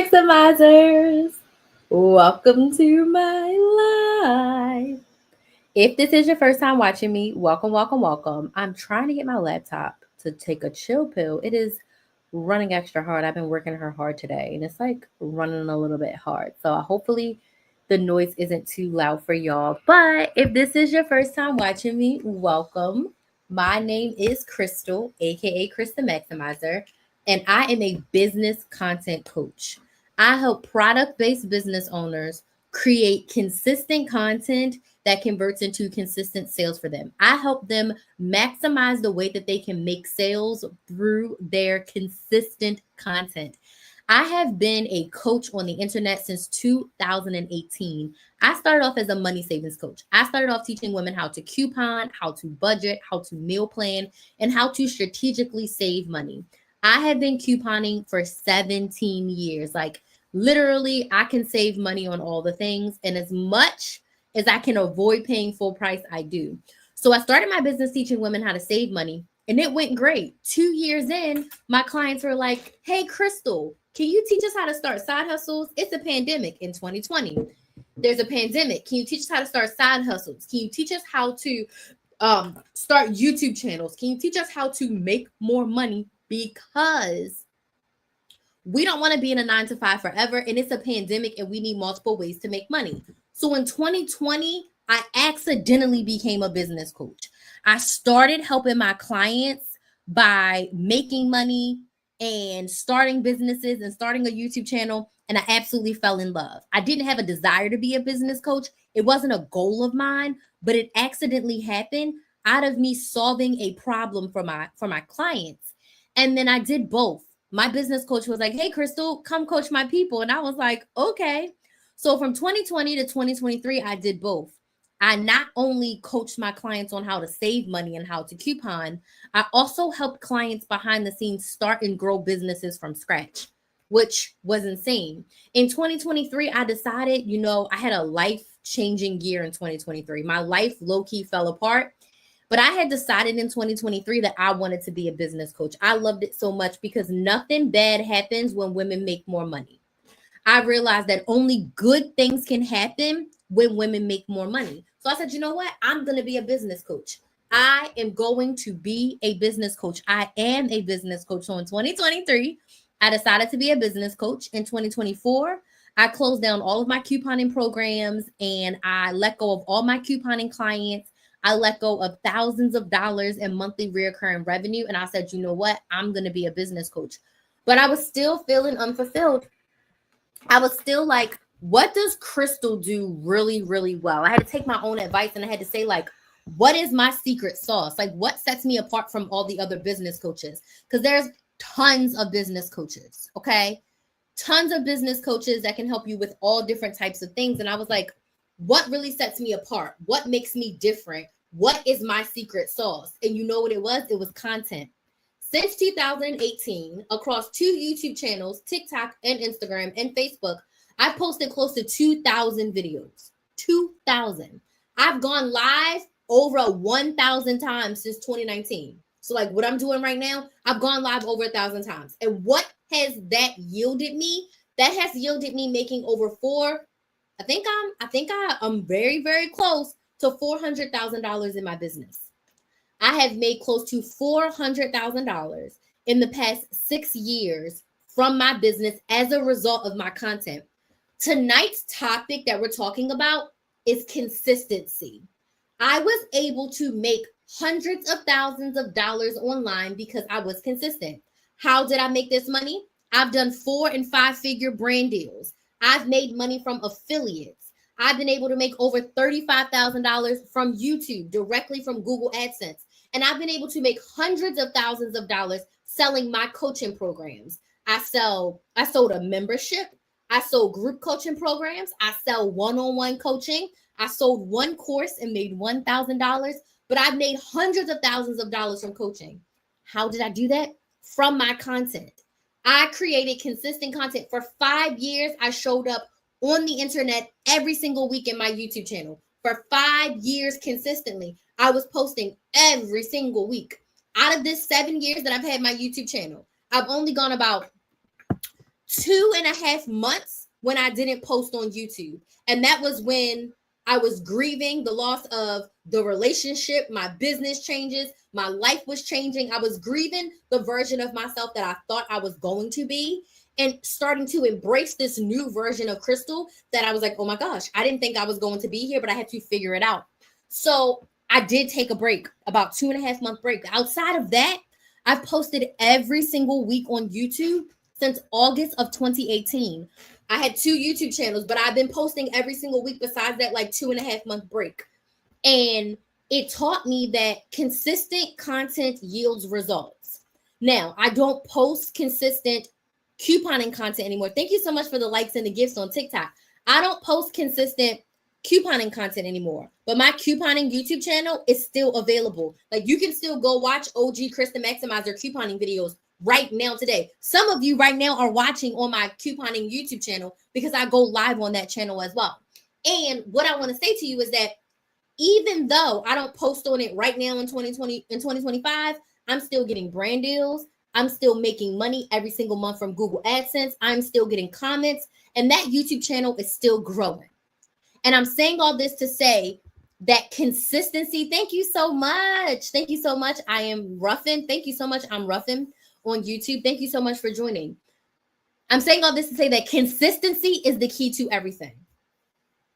Maximizers. Welcome to my life. If this is your first time watching me, welcome, welcome, welcome. I'm trying to get my laptop to take a chill pill. It is running extra hard. I've been working her hard today and it's like running a little bit hard. So hopefully the noise isn't too loud for y'all. But if this is your first time watching me, welcome. My name is Crystal, aka Krista Maximizer, and I am a business content coach. I help product based business owners create consistent content that converts into consistent sales for them. I help them maximize the way that they can make sales through their consistent content. I have been a coach on the internet since 2018. I started off as a money savings coach. I started off teaching women how to coupon, how to budget, how to meal plan, and how to strategically save money. I have been couponing for 17 years. Like literally, I can save money on all the things. And as much as I can avoid paying full price, I do. So I started my business teaching women how to save money. And it went great. 2 years in, my clients were like, hey, Crystal, can you teach us how to start side hustles? It's a pandemic in 2020. There's a pandemic. Can you teach us how to start side hustles? Can you teach us how to start YouTube channels? Can you teach us how to make more money? Because we don't want to be in a 9 to 5 forever. And it's a pandemic and we need multiple ways to make money. So in 2020, I accidentally became a business coach. I started helping my clients by making money and starting businesses and starting a YouTube channel. And I absolutely fell in love. I didn't have a desire to be a business coach. It wasn't a goal of mine, but it accidentally happened out of me solving a problem for my clients. And then I did both. My business coach was like, hey, Crystal, come coach my people. And I was like, okay. So from 2020 to 2023, I did both. I not only coached my clients on how to save money and how to coupon, I also helped clients behind the scenes start and grow businesses from scratch, which was insane. In 2023, I decided, I had a life changing year in 2023. My life low key fell apart. But I had decided in 2023 that I wanted to be a business coach. I loved it so much because nothing bad happens when women make more money. I realized that only good things can happen when women make more money. So I said, you know what? I'm going to be a business coach. I am going to be a business coach. I am a business coach. So in 2023, I decided to be a business coach. In 2024, I closed down all of my couponing programs and I let go of all my couponing clients. I let go of thousands of dollars in monthly recurring revenue. And I said, you know what? I'm going to be a business coach. But I was still feeling unfulfilled. I was still like, what does Crystal do really, really well? I had to take my own advice and I had to say, like, what is my secret sauce? Like, what sets me apart from all the other business coaches? Because there's tons of business coaches, okay? Tons of business coaches that can help you with all different types of things. And I was like, what really sets me apart? What makes me different? What is my secret sauce? And you know what it was? It was content. Since 2018, across 2 YouTube channels, TikTok and Instagram and Facebook, I posted close to 2,000 videos. 2,000. I've gone live over 1,000 times since 2019. So like what I'm doing right now, I've gone live over 1,000 times. And what has that yielded me? That has yielded me making over I think I'm very, very close to $400,000 in my business. I have made close to $400,000 in the past 6 years from my business as a result of my content. Tonight's topic that we're talking about is consistency. I was able to make hundreds of thousands of dollars online because I was consistent. How did I make this money? I've done 4 and 5 figure brand deals. I've made money from affiliates. I've been able to make over $35,000 from YouTube, directly from Google AdSense. And I've been able to make hundreds of thousands of dollars selling my coaching programs. I sold a membership. I sold group coaching programs. I sell one-on-one coaching. I sold one course and made $1,000, but I've made hundreds of thousands of dollars from coaching. How did I do that? From my content. I created consistent content for 5 years. I showed up on the internet every single week in my YouTube channel. For 5 years consistently, I was posting every single week. Out of this 7 years that I've had my YouTube channel, I've only gone about 2.5 months when I didn't post on YouTube. And that was when I was grieving the loss of the relationship, my business changes, my life was changing. I was grieving the version of myself that I thought I was going to be and starting to embrace this new version of Crystal that I was like, oh my gosh, I didn't think I was going to be here, but I had to figure it out. So I did take a break, about 2.5 month break. Outside of that, I've posted every single week on YouTube since August of 2018. I had 2 YouTube channels, but I've been posting every single week besides that like 2.5 month break. And it taught me that consistent content yields results. Now, I don't post consistent couponing content anymore. Thank you so much for the likes and the gifts on TikTok. I don't post consistent couponing content anymore, but my couponing YouTube channel is still available. Like you can still go watch OG Krista Maximizer couponing videos right now today. Some of you right now are watching on my couponing YouTube channel because I go live on that channel as well. And what I want to say to you is that even though I don't post on it right now in 2020 and 2025, I'm still getting brand deals. I'm still making money every single month from Google AdSense. I'm still getting comments, and that YouTube channel is still growing. And I'm saying all this to say that consistency, thank you so much. Thank you so much. I am Ruffin. Thank you so much. I'm Ruffin on YouTube. Thank you so much for joining. I'm saying all this to say that consistency is the key to everything.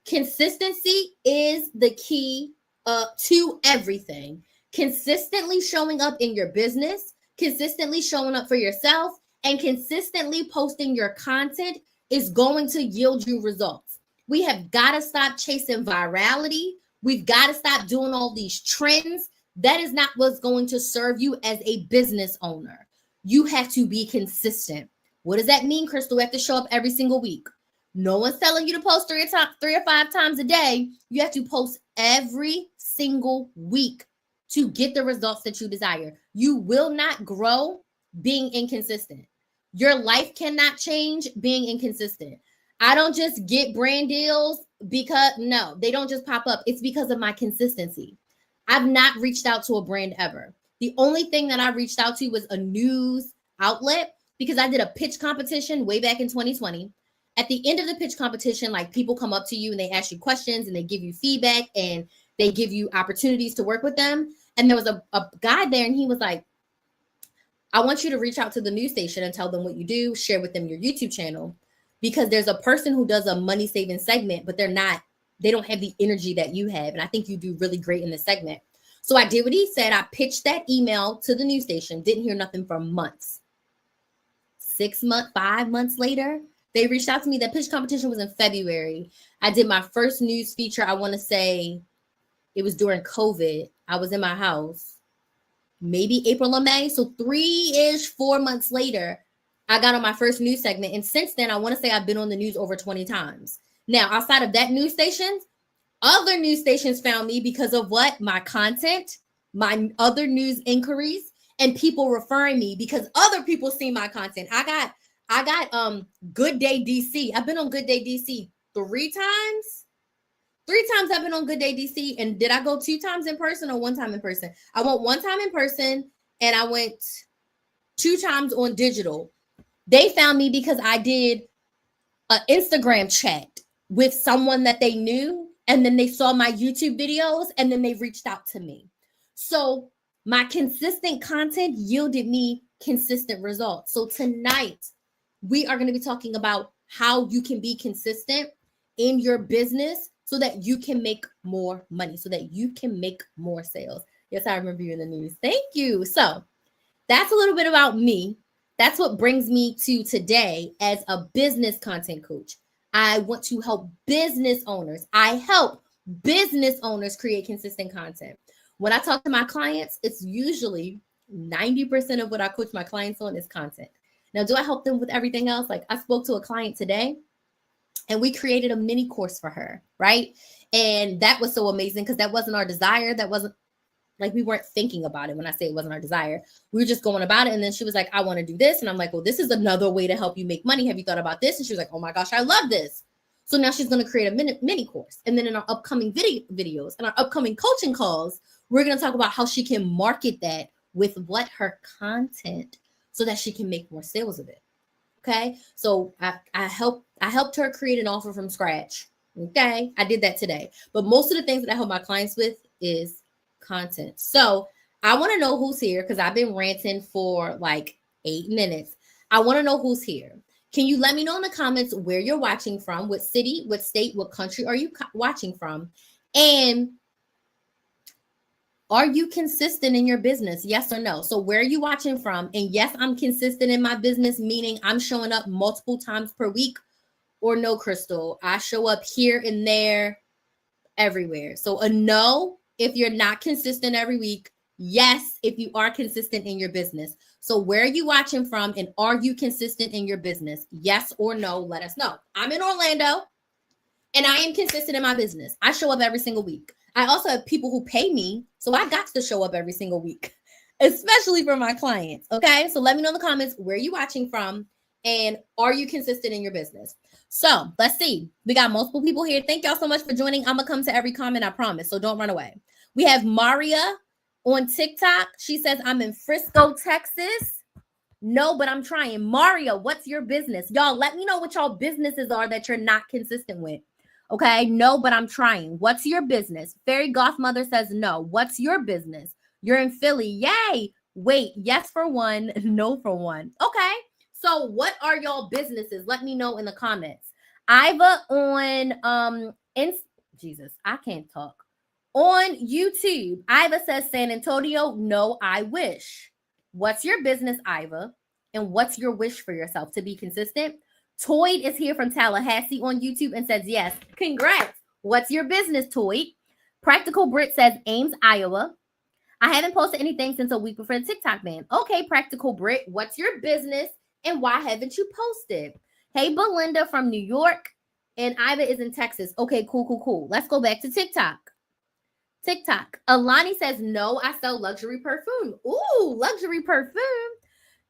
Consistency is the key to everything. Consistently showing up in your business, consistently showing up for yourself, and consistently posting your content is going to yield you results. We have got to stop chasing virality. We've got to stop doing all these trends. That is not what's going to serve you as a business owner. You have to be consistent. What does that mean, Crystal? We have to show up every single week. No one's telling you to post 3 or 5 times a day. You have to post every single week to get the results that you desire. You will not grow being inconsistent. Your life cannot change being inconsistent. I don't just get brand deals because, no, they don't just pop up. It's because of my consistency. I've not reached out to a brand ever. The only thing that I reached out to was a news outlet because I did a pitch competition way back in 2020. At the end of the pitch competition, like people come up to you and they ask you questions and they give you feedback and they give you opportunities to work with them. And there was a guy there and he was like, I want you to reach out to the news station and tell them what you do, share with them your YouTube channel, because there's a person who does a money saving segment, but they don't have the energy that you have. And I think you do really great in this segment. So I did what he said. I pitched that email to the news station, didn't hear nothing for months. 5 months later, they reached out to me. That pitch competition was in February. I did my first news feature. I want to say it was during COVID. I was in my house, maybe April or May. So 4 months later, I got on my first news segment. And since then, I want to say I've been on the news over 20 times. Now, outside of that news station, other news stations found me because of what? My content, my other news inquiries, and people referring me because other people see my content. I got Good Day DC. I've been on Good Day DC 3 times. 3 times I've been on Good Day DC. And did I go 2 times in person or 1 time in person? I went 1 time in person and I went 2 times on digital. They found me because I did an Instagram chat with someone that they knew. And then they saw my YouTube videos and then they reached out to me. So my consistent content yielded me consistent results. So tonight, we are going to be talking about how you can be consistent in your business so that you can make more money, so that you can make more sales. Yes, I remember you in the news. Thank you. So that's a little bit about me. That's what brings me to today as a business content coach. I want to help business owners. I help business owners create consistent content. When I talk to my clients, it's usually 90% of what I coach my clients on is content. Now, do I help them with everything else? Like I spoke to a client today and we created a mini course for her, right? And that was so amazing because that wasn't our desire. That wasn't like we weren't thinking about it. When I say it wasn't our desire, we were just going about it. And then she was like, I want to do this. And I'm like, well, this is another way to help you make money. Have you thought about this? And she was like, oh my gosh, I love this. So now she's going to create a mini course. And then in our upcoming videos and our upcoming coaching calls, we're going to talk about how she can market that with what her content so that she can make more sales of it. Okay. So I helped her create an offer from scratch. Okay. I did that today. But most of the things that I help my clients with is content. So I want to know who's here because I've been ranting for like 8 minutes. I want to know who's here. Can you let me know in the comments where you're watching from? What city, what state, what country are you watching from? And are you consistent in your business? Yes or no? So where are you watching from? And yes, I'm consistent in my business, meaning I'm showing up multiple times per week, or no, Crystal, I show up here and there, everywhere. So a no if you're not consistent every week. Yes, if you are consistent in your business. So where are you watching from and are you consistent in your business? Yes or no, let us know. I'm in Orlando and I am consistent in my business. I show up every single week. I also have people who pay me, so I got to show up every single week, especially for my clients. Okay, so let me know in the comments where you watching from and are you consistent in your business? So let's see. We got multiple people here. Thank y'all so much for joining. I'm gonna come to every comment, I promise. So don't run away. We have Maria on TikTok. She says, I'm in Frisco, Texas. No, but I'm trying. Maria, what's your business? Y'all, let me know what y'all businesses are that you're not consistent with. Okay, no, but I'm trying. What's your business? Fairy Goth Mother says no. What's your business? You're in Philly. Yay. Wait, yes for one, no for one. Okay, so what are y'all businesses? Let me know in the comments. Iva on Jesus, I can't talk. On YouTube, Iva says San Antonio. No, I wish. What's your business, Iva? And what's your wish for yourself to be consistent? Toyd is here from Tallahassee on YouTube and says, yes, congrats. What's your business, Toyd? Practical Brit says Ames, Iowa. I haven't posted anything since a week before the TikTok ban. Okay, Practical Brit, what's your business and why haven't you posted? Hey, Belinda from New York and Iva is in Texas. Okay, cool. Let's go back to TikTok. Alani says, no, I sell luxury perfume. Ooh, luxury perfume.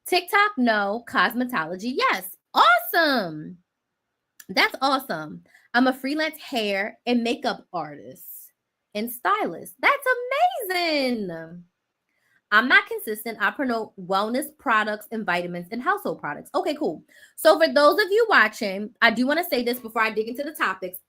TikTok, no. Cosmetology, yes. Awesome. That's awesome. I'm a freelance hair and makeup artist and stylist. That's amazing. I'm not consistent. I promote wellness products and vitamins and household products. Okay, cool. So for those of you watching, I do want to say this before I dig into the topics,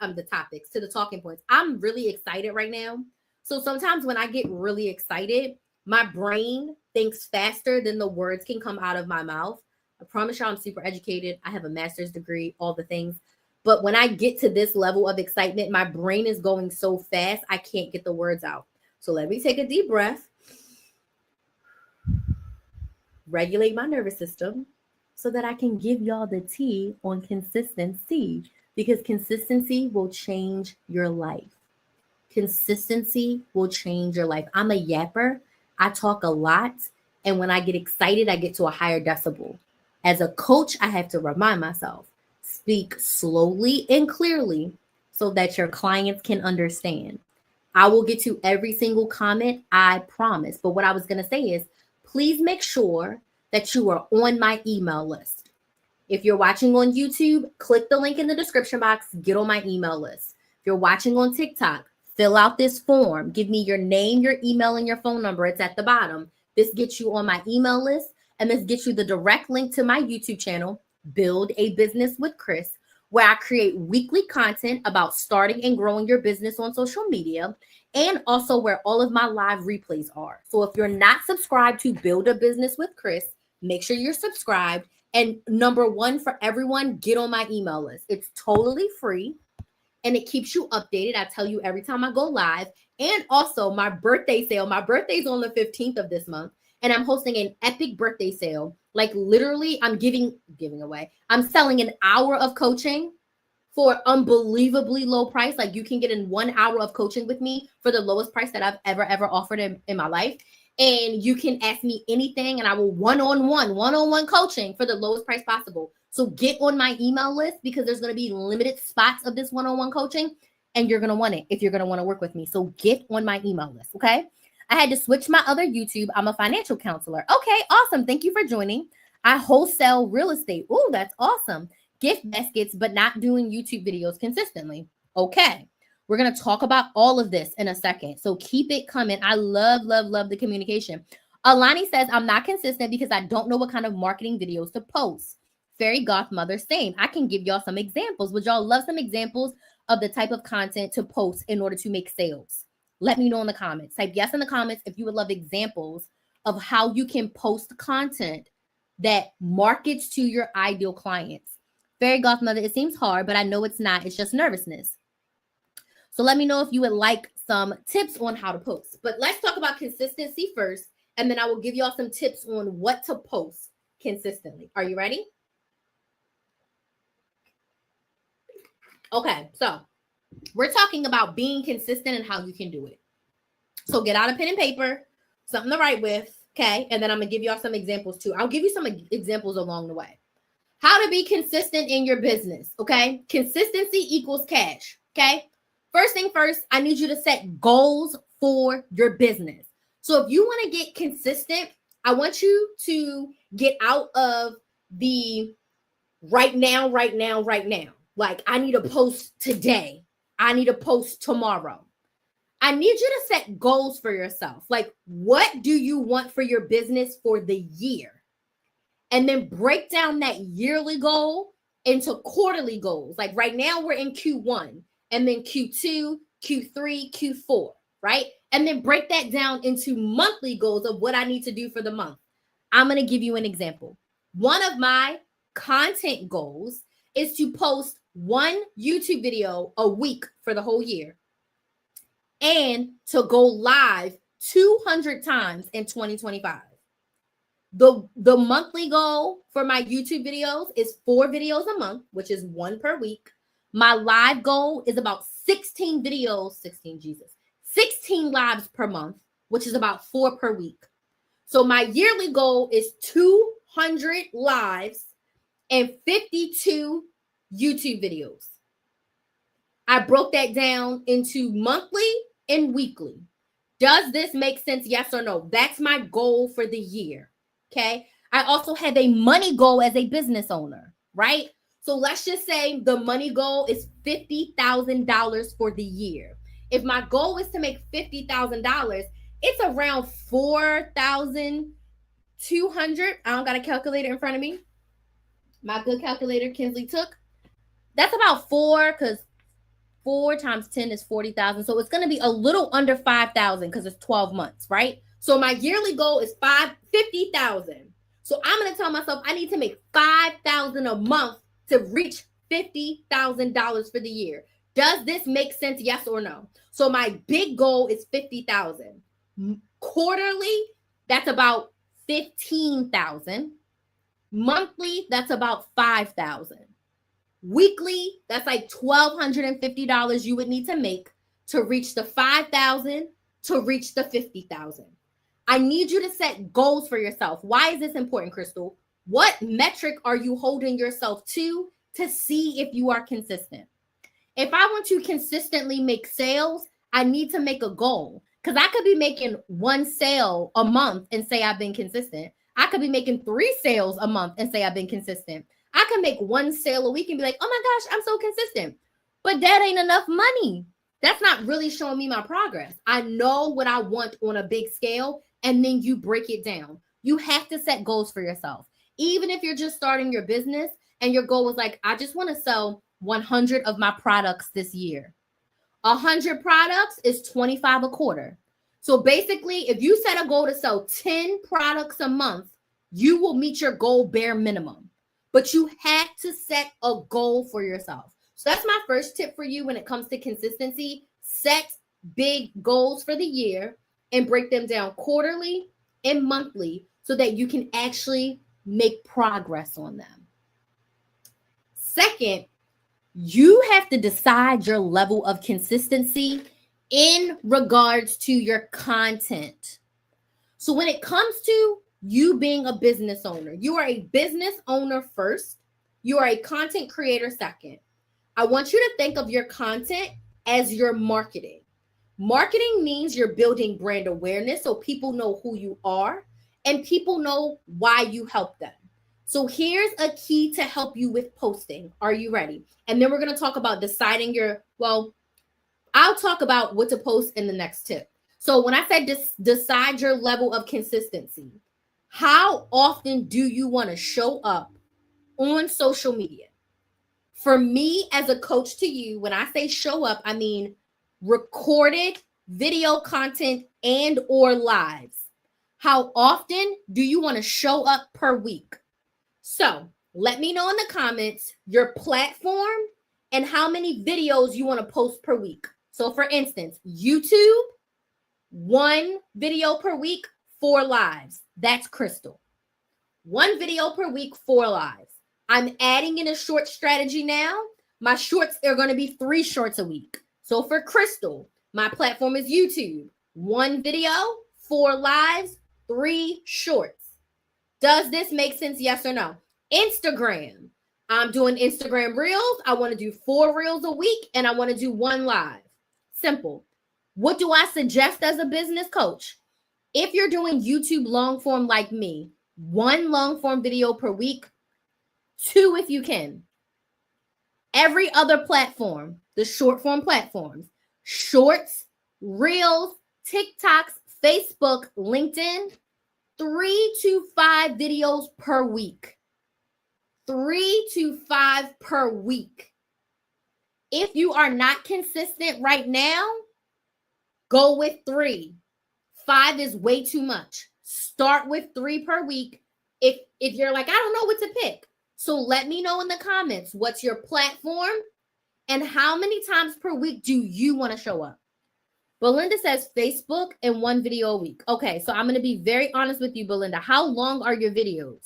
to the talking points. I'm really excited right now. So sometimes when I get really excited, my brain thinks faster than the words can come out of my mouth. I promise y'all I'm super educated. I have a master's degree, all the things. But when I get to this level of excitement, my brain is going so fast, I can't get the words out. So let me take a deep breath, regulate my nervous system so that I can give y'all the tea on consistency, because consistency will change your life. Consistency will change your life. I'm a yapper. I talk a lot. And when I get excited, I get to a higher decibel. As a coach, I have to remind myself, speak slowly and clearly so that your clients can understand. I will get to every single comment, I promise. But what I was going to say is, please make sure that you are on my email list. If you're watching on YouTube, click the link in the description box, get on my email list. If you're watching on TikTok, fill out this form. Give me your name, your email, and your phone number. It's at the bottom. This gets you on my email list, and this gets you the direct link to my YouTube channel, Build a Business with Chris, where I create weekly content about starting and growing your business on social media, and also where all of my live replays are. So if you're not subscribed to Build a Business with Chris, make sure you're subscribed. And number one for everyone, get on my email list. It's totally free and it keeps you updated. I tell you every time I go live. And also my birthday sale. My birthday's on the 15th of this month, and I'm hosting an epic birthday sale. Like literally, I'm giving away. I'm selling an hour of coaching for unbelievably low price. Like you can get in 1 hour of coaching with me for the lowest price that I've ever offered in my life. And you can ask me anything and I will one-on-one coaching for the lowest price possible. So get on my email list because there's going to be limited spots of this one-on-one coaching and you're going to want it if you're going to want to work with me. So get on my email list, okay? I had to switch my other YouTube. I'm a financial counselor. Okay, awesome. Thank you for joining. I wholesale real estate. Ooh, that's awesome. Gift baskets, but not doing YouTube videos consistently. Okay. We're going to talk about all of this in a second. So keep it coming. I love the communication. Alani says, I'm not consistent because I don't know what kind of marketing videos to post. Fairy Godmother, same. I can give y'all some examples. Would y'all love some examples of the type of content to post in order to make sales? Let me know in the comments. Type yes in the comments if you would love examples of how you can post content that markets to your ideal clients. Fairy Godmother, it seems hard, but I know it's not. It's just nervousness. So let me know if you would like some tips on how to post. But let's talk about consistency first, and then I will give y'all some tips on what to post consistently. Are you ready? Okay, so we're talking about being consistent and how you can do it. So get out a pen and paper, something to write with, okay? And then I'm going to give y'all some examples too. I'll give you some examples along the way. How to be consistent in your business, okay? Consistency equals cash, okay? First thing first, I need you to set goals for your business. So if you want to get consistent, I want you to get out of the right now. Like, I need to post today. I need to post tomorrow. I need you to set goals for yourself. Like, what do you want for your business for the year? And then break down that yearly goal into quarterly goals. Like right now we're in Q1 and then Q2, Q3, Q4, right? And then break that down into monthly goals of what I need to do for the month. I'm going to give you an example. One of my content goals is to post one YouTube video a week for the whole year and to go live 200 times in 2025. The monthly goal for my YouTube videos is 4 videos a month, which is 1 per week. My live goal is about 16 lives per month, which is about 4 per week. So my yearly goal is 200 lives and 52 YouTube videos. I broke that down into monthly and weekly. Does this make sense? Yes or no? That's my goal for the year. Okay. I also have a money goal as a business owner, right? So let's just say the money goal is $50,000 for the year. If my goal is to make $50,000, it's around 4,200. I don't got a calculator in front of me. My good calculator Kinsley took. That's about 4, because 4 times 10 is 40,000. So it's going to be a little under 5,000 because it's 12 months, right? So my yearly goal is 50,000. So I'm going to tell myself I need to make 5,000 a month to reach $50,000 for the year. Does this make sense? Yes or no? So my big goal is 50,000. Quarterly, that's about 15,000. Monthly, that's about 5,000. Weekly, that's like $1,250 you would need to make to reach the 5,000 to reach the 50,000. I need you to set goals for yourself. Why is this important, Crystal? What metric are you holding yourself to see if you are consistent? If I want to consistently make sales, I need to make a goal, because I could be making 1 sale a month and say I've been consistent. I could be making 3 sales a month and say I've been consistent. I can make 1 sale a week and be like, oh my gosh, I'm so consistent. But that ain't enough money. That's not really showing me my progress. I know what I want on a big scale, and then you break it down. You have to set goals for yourself. Even if you're just starting your business and your goal is like, I just want to sell 100 of my products this year. 100 products is 25 a quarter. So basically, if you set a goal to sell 10 products a month, you will meet your goal bare minimum. But you have to set a goal for yourself. So that's my first tip for you when it comes to consistency. Set big goals for the year and break them down quarterly and monthly so that you can actually make progress on them. Second, you have to decide your level of consistency in regards to your content. So when it comes to you being a business owner, you are a business owner first. You are a content creator second. I want you to think of your content as your marketing. Marketing means you're building brand awareness so people know who you are and people know why you help them. So here's a key to help you with posting. Are you ready? And then we're going to talk about deciding I'll talk about what to post in the next tip. So when I said decide your level of consistency, how often do you want to show up on social media. For me as a coach to you, when I say show up, I mean recorded video content and or lives. How often do you want to show up per week? So let me know in the comments your platform and how many videos you want to post per week. So for instance, YouTube, 1 video per week, 4 lives. That's Crystal. 1 video per week, 4 lives. I'm adding in a short strategy now. My shorts are going to be 3 shorts a week. So for Crystal, my platform is YouTube. 1 video, 4 lives, 3 shorts. Does this make sense? Yes or no? Instagram. I'm doing Instagram Reels. I want to do 4 Reels a week and I want to do 1 live. Simple. What do I suggest as a business coach? If you're doing YouTube long form like me, 1 long form video per week, 2 if you can. Every other platform, the short form platforms, shorts, Reels, TikToks, Facebook, LinkedIn, 3 to 5 videos per week. 3 to 5 per week. If you are not consistent right now, go with 3. 5 is way too much. Start with 3 per week. If you're like, I don't know what to pick. So let me know in the comments, what's your platform and how many times per week do you want to show up? Belinda says Facebook and 1 video a week. Okay, so I'm going to be very honest with you, Belinda. How long are your videos?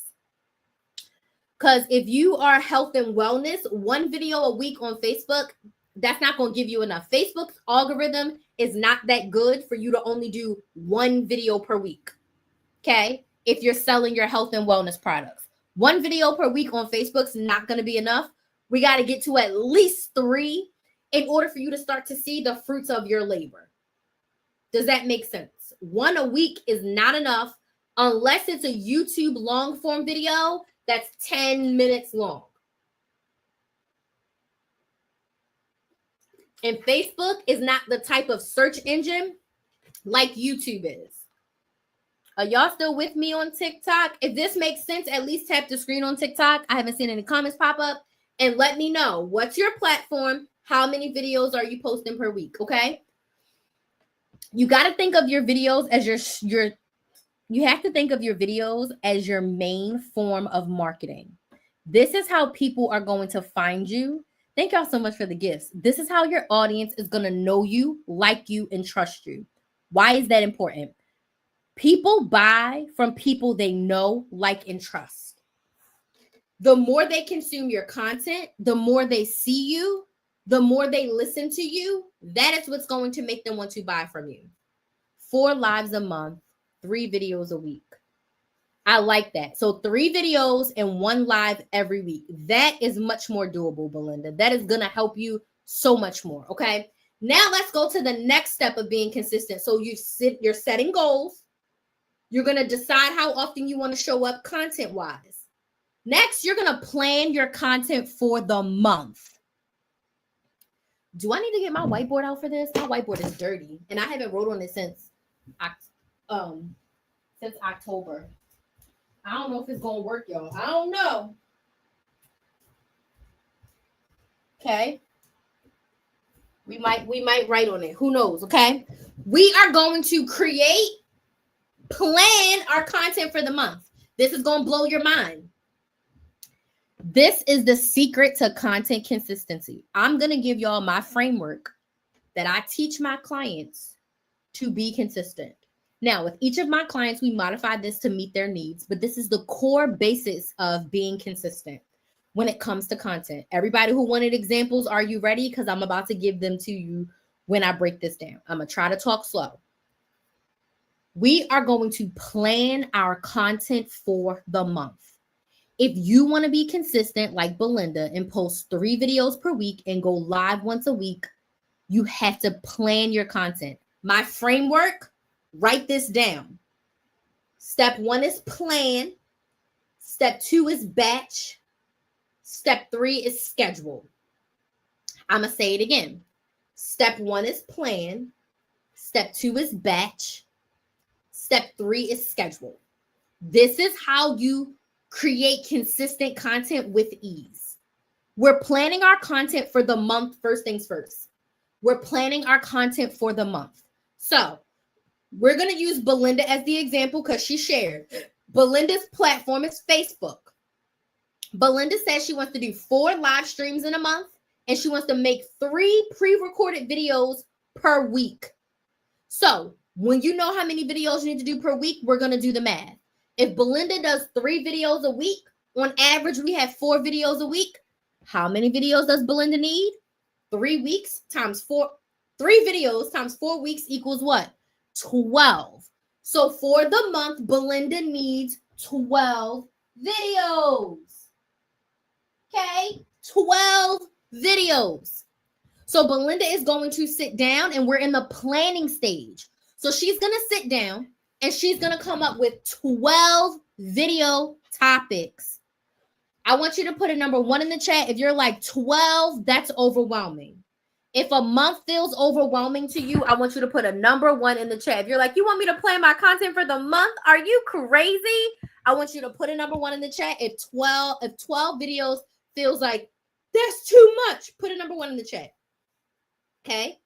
Because if you are health and wellness, 1 video a week on Facebook, that's not going to give you enough. Facebook's algorithm is not that good for you to only do 1 video per week. Okay? If you're selling your health and wellness products, 1 video per week on Facebook's not going to be enough. We got to get to at least 3 in order for you to start to see the fruits of your labor. Does that make sense? 1 a week is not enough unless it's a YouTube long form video that's 10 minutes long. And Facebook is not the type of search engine like YouTube is. Are y'all still with me on TikTok? If this makes sense, at least tap the screen on TikTok. I haven't seen any comments pop up. And let me know, what's your platform? How many videos are you posting per week? Okay. You got to think of your videos as you have to think of your videos as your main form of marketing. This is how people are going to find you. Thank y'all so much for the gifts. This is how your audience is going to know you, like you, and trust you. Why is that important? People buy from people they know, like, and trust. The more they consume your content, the more they see you, the more they listen to you, that is what's going to make them want to buy from you. 4 lives a month, 3 videos a week. I like that. So 3 videos and 1 live every week. That is much more doable, Belinda. That is going to help you so much more. Okay. Now let's go to the next step of being consistent. So you're setting goals. You're going to decide how often you want to show up content wise. Next, you're going to plan your content for the month. Do I need to get my whiteboard out for this? My whiteboard is dirty and I haven't wrote on it since October. I don't know if it's going to work, y'all. I don't know. Okay. We might write on it. Who knows? Okay. We are going to plan our content for the month. This is going to blow your mind. This is the secret to content consistency. I'm going to give y'all my framework that I teach my clients to be consistent. Now, with each of my clients, we modify this to meet their needs, but this is the core basis of being consistent when it comes to content. Everybody who wanted examples, are you ready? Because I'm about to give them to you when I break this down. I'm going to try to talk slow. We are going to plan our content for the month. If you want to be consistent like Belinda and post 3 videos per week and go live once a week, you have to plan your content. My framework, write this down. Step 1 is plan. Step 2 is batch. Step 3 is schedule. I'm going to say it again. Step 1 is plan. Step 2 is batch. Step 3 is schedule. This is how you create consistent content with ease. We're planning our content for the month. First things first. We're planning our content for the month. So we're going to use Belinda as the example because she shared. Belinda's platform is Facebook. Belinda says she wants to do 4 live streams in a month, and she wants to make 3 pre-recorded videos per week. So when you know how many videos you need to do per week, we're going to do the math. If Belinda does 3 videos a week, on average, we have 4 videos a week. How many videos does Belinda need? 3 weeks times 4. 3 videos times 4 weeks equals what? 12. So for the month, Belinda needs 12 videos. Okay? 12 videos. So Belinda is going to sit down, and we're in the planning stage. So she's going to sit down and she's going to come up with 12 video topics. I want you to put a number 1 in the chat. If you're like 12, that's overwhelming. If a month feels overwhelming to you, I want you to put a number 1 in the chat. If you're like, you want me to plan my content for the month? Are you crazy? I want you to put a number 1 in the chat. If 12 videos feels like that's too much, put a number 1 in the chat. Okay?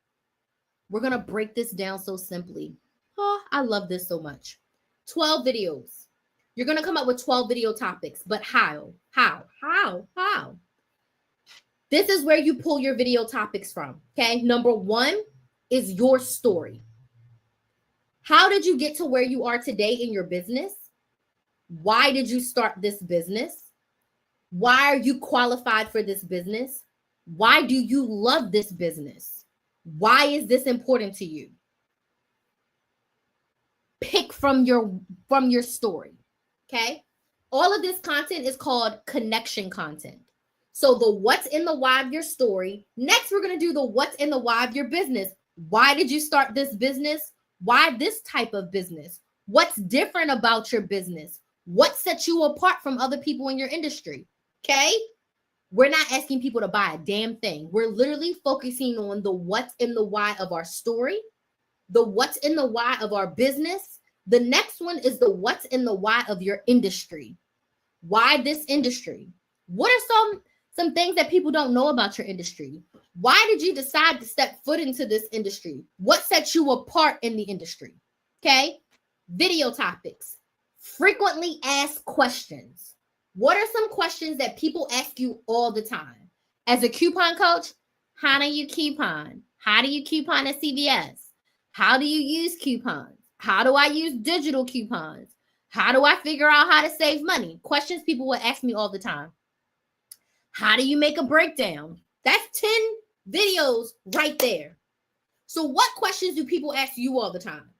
We're going to break this down so simply. Oh, I love this so much. 12 videos. You're going to come up with 12 video topics, but how? How? This is where you pull your video topics from, okay? Number 1 is your story. How did you get to where you are today in your business? Why did you start this business? Why are you qualified for this business? Why do you love this business? Why is this important to you? Pick from your story, okay? All of this content is called connection content. So the what's in the why of your story. Next, we're going to do the what's in the why of your business. Why did you start this business? Why this type of business? What's different about your business? What sets you apart from other people in your industry? Okay? We're not asking people to buy a damn thing. We're literally focusing on the what's in the why of our story, the what's in the why of our business. The next one is the what's in the why of your industry. Why this industry? What are some things that people don't know about your industry? Why did you decide to step foot into this industry? What sets you apart in the industry? Okay? Video topics. Frequently asked questions. What are some questions that people ask you all the time? As a coupon coach, how do you coupon? How do you coupon at CVS? How do you use coupons? How do I use digital coupons? How do I figure out how to save money? Questions people will ask me all the time. How do you make a breakdown? That's 10 videos right there. So what questions do people ask you all the time?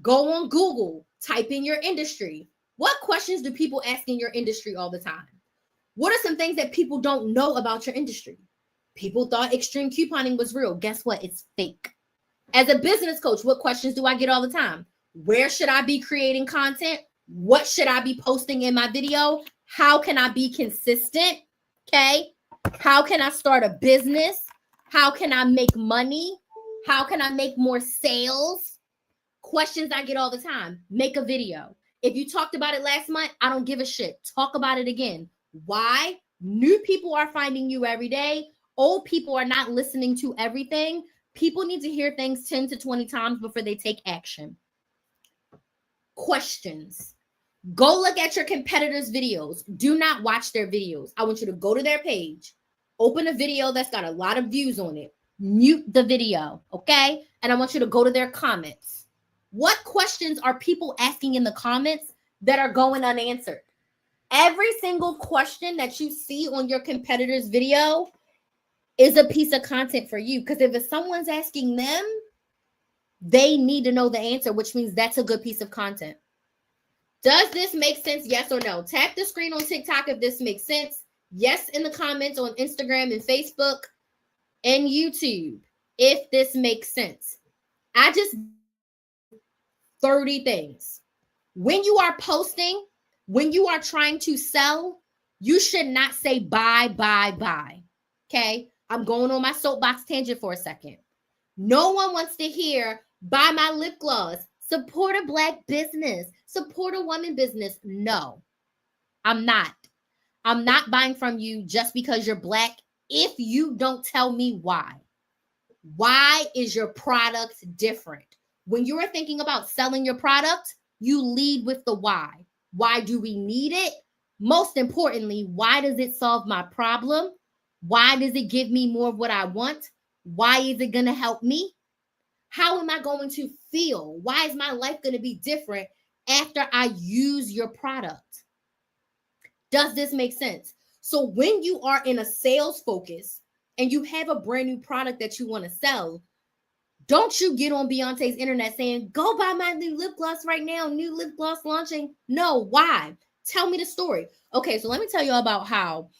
Go on Google, type in your industry. What questions do people ask in your industry all the time? What are some things that people don't know about your industry? People thought extreme couponing was real. Guess what? It's fake. As a business coach, what questions do I get all the time? Where should I be creating content? What should I be posting in my video? How can I be consistent? Okay. How can I start a business? How can I make money? How can I make more sales? Questions I get all the time. Make a video. If you talked about it last month, I don't give a shit. Talk about it again. Why? New people are finding you every day. Old people are not listening to everything. People need to hear things 10 to 20 times before they take action. Questions. Go look at your competitors' videos. Do not watch their videos. I want you to go to their page, open a video that's got a lot of views on it, mute the video, okay? And I want you to go to their comments. What questions are people asking in the comments that are going unanswered? Every single question that you see on your competitor's video is a piece of content for you, because if someone's asking them, they need to know the answer, which means that's a good piece of content. Does this make sense? Yes or no? Tap the screen on TikTok if this makes sense. Yes in the comments on Instagram and Facebook and YouTube if this makes sense. I just 30 things. When you are posting, when you are trying to sell, you should not say buy, buy, buy. Okay? I'm going on my soapbox tangent for a second. No one wants to hear buy my lip gloss, support a Black business, support a woman business. No, I'm not. I'm not buying from you just because you're Black if you don't tell me why. Why is your product different? When you are thinking about selling your product, you lead with the why. Why do we need it? Most importantly, why does it solve my problem? Why does it give me more of what I want? Why is it going to help me? How am I going to feel? Why is my life going to be different after I use your product? Does this make sense? So when you are in a sales focus and you have a brand new product that you want to sell, don't you get on Beyonce's internet saying, go buy my new lip gloss right now, new lip gloss launching. No, why? Tell me the story. Okay, so let me tell you about how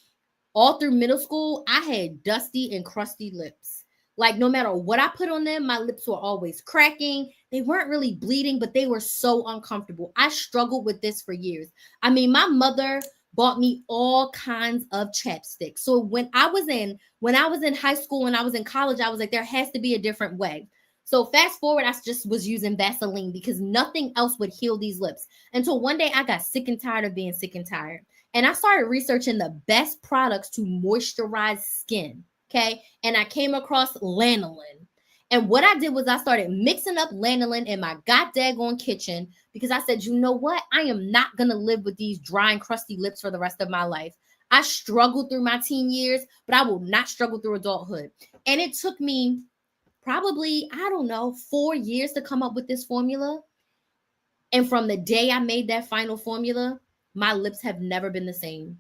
all through middle school, I had dusty and crusty lips. Like no matter what I put on them, my lips were always cracking. They weren't really bleeding, but they were so uncomfortable. I struggled with this for years. I mean, my mother bought me all kinds of chapstick. So when I was in high school and I was in college, I was like, there has to be a different way. So fast forward, I just was using Vaseline because nothing else would heal these lips. Until one day I got sick and tired of being sick and tired. And I started researching the best products to moisturize skin. Okay. And I came across lanolin. And what I did was I started mixing up lanolin in my goddamn kitchen because I said, you know what? I am not going to live with these dry and crusty lips for the rest of my life. I struggled through my teen years, but I will not struggle through adulthood. And it took me probably, I don't know, 4 years to come up with this formula. And from the day I made that final formula, my lips have never been the same.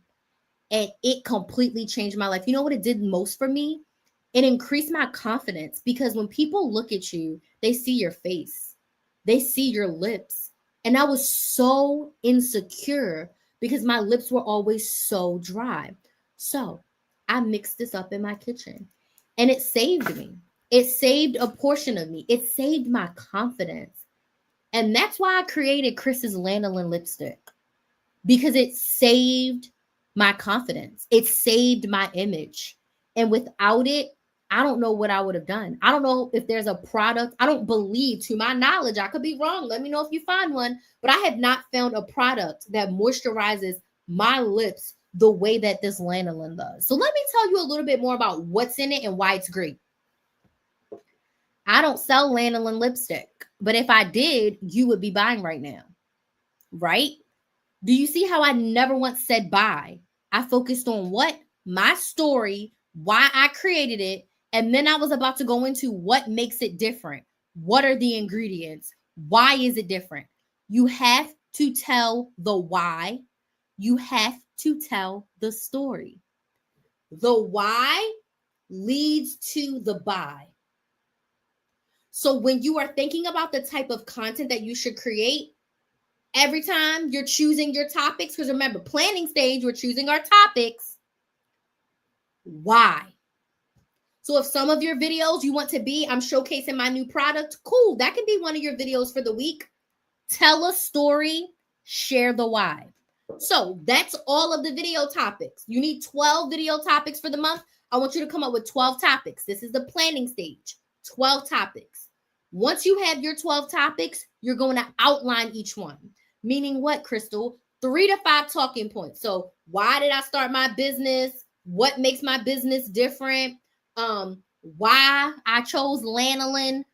And it completely changed my life. You know what it did most for me? It increased my confidence because when people look at you, they see your face, they see your lips. And I was so insecure because my lips were always so dry. So I mixed this up in my kitchen and it saved me. It saved a portion of me. It saved my confidence. And that's why I created Chris's Lanolin lipstick because it saved my confidence. It saved my image. And without it, I don't know what I would have done. I don't know if there's a product. I don't believe, to my knowledge, I could be wrong. Let me know if you find one. But I have not found a product that moisturizes my lips the way that this lanolin does. So let me tell you a little bit more about what's in it and why it's great. I don't sell lanolin lipstick, but if I did, you would be buying right now, right? Do you see how I never once said buy? I focused on what? My story, why I created it, and then I was about to go into what makes it different. What are the ingredients? Why is it different? You have to tell the why. You have to tell the story. The why leads to the buy. So when you are thinking about the type of content that you should create, every time you're choosing your topics, because remember, planning stage, we're choosing our topics. Why? So if some of your videos you want to be, I'm showcasing my new product, cool. That can be one of your videos for the week. Tell a story, share the why. So that's all of the video topics. You need 12 video topics for the month. I want you to come up with 12 topics. This is the planning stage, 12 topics. Once you have your 12 topics, you're going to outline each one. Meaning what, Crystal? 3 to 5 talking points. So why did I start my business? What makes my business different? Why I chose lanolin,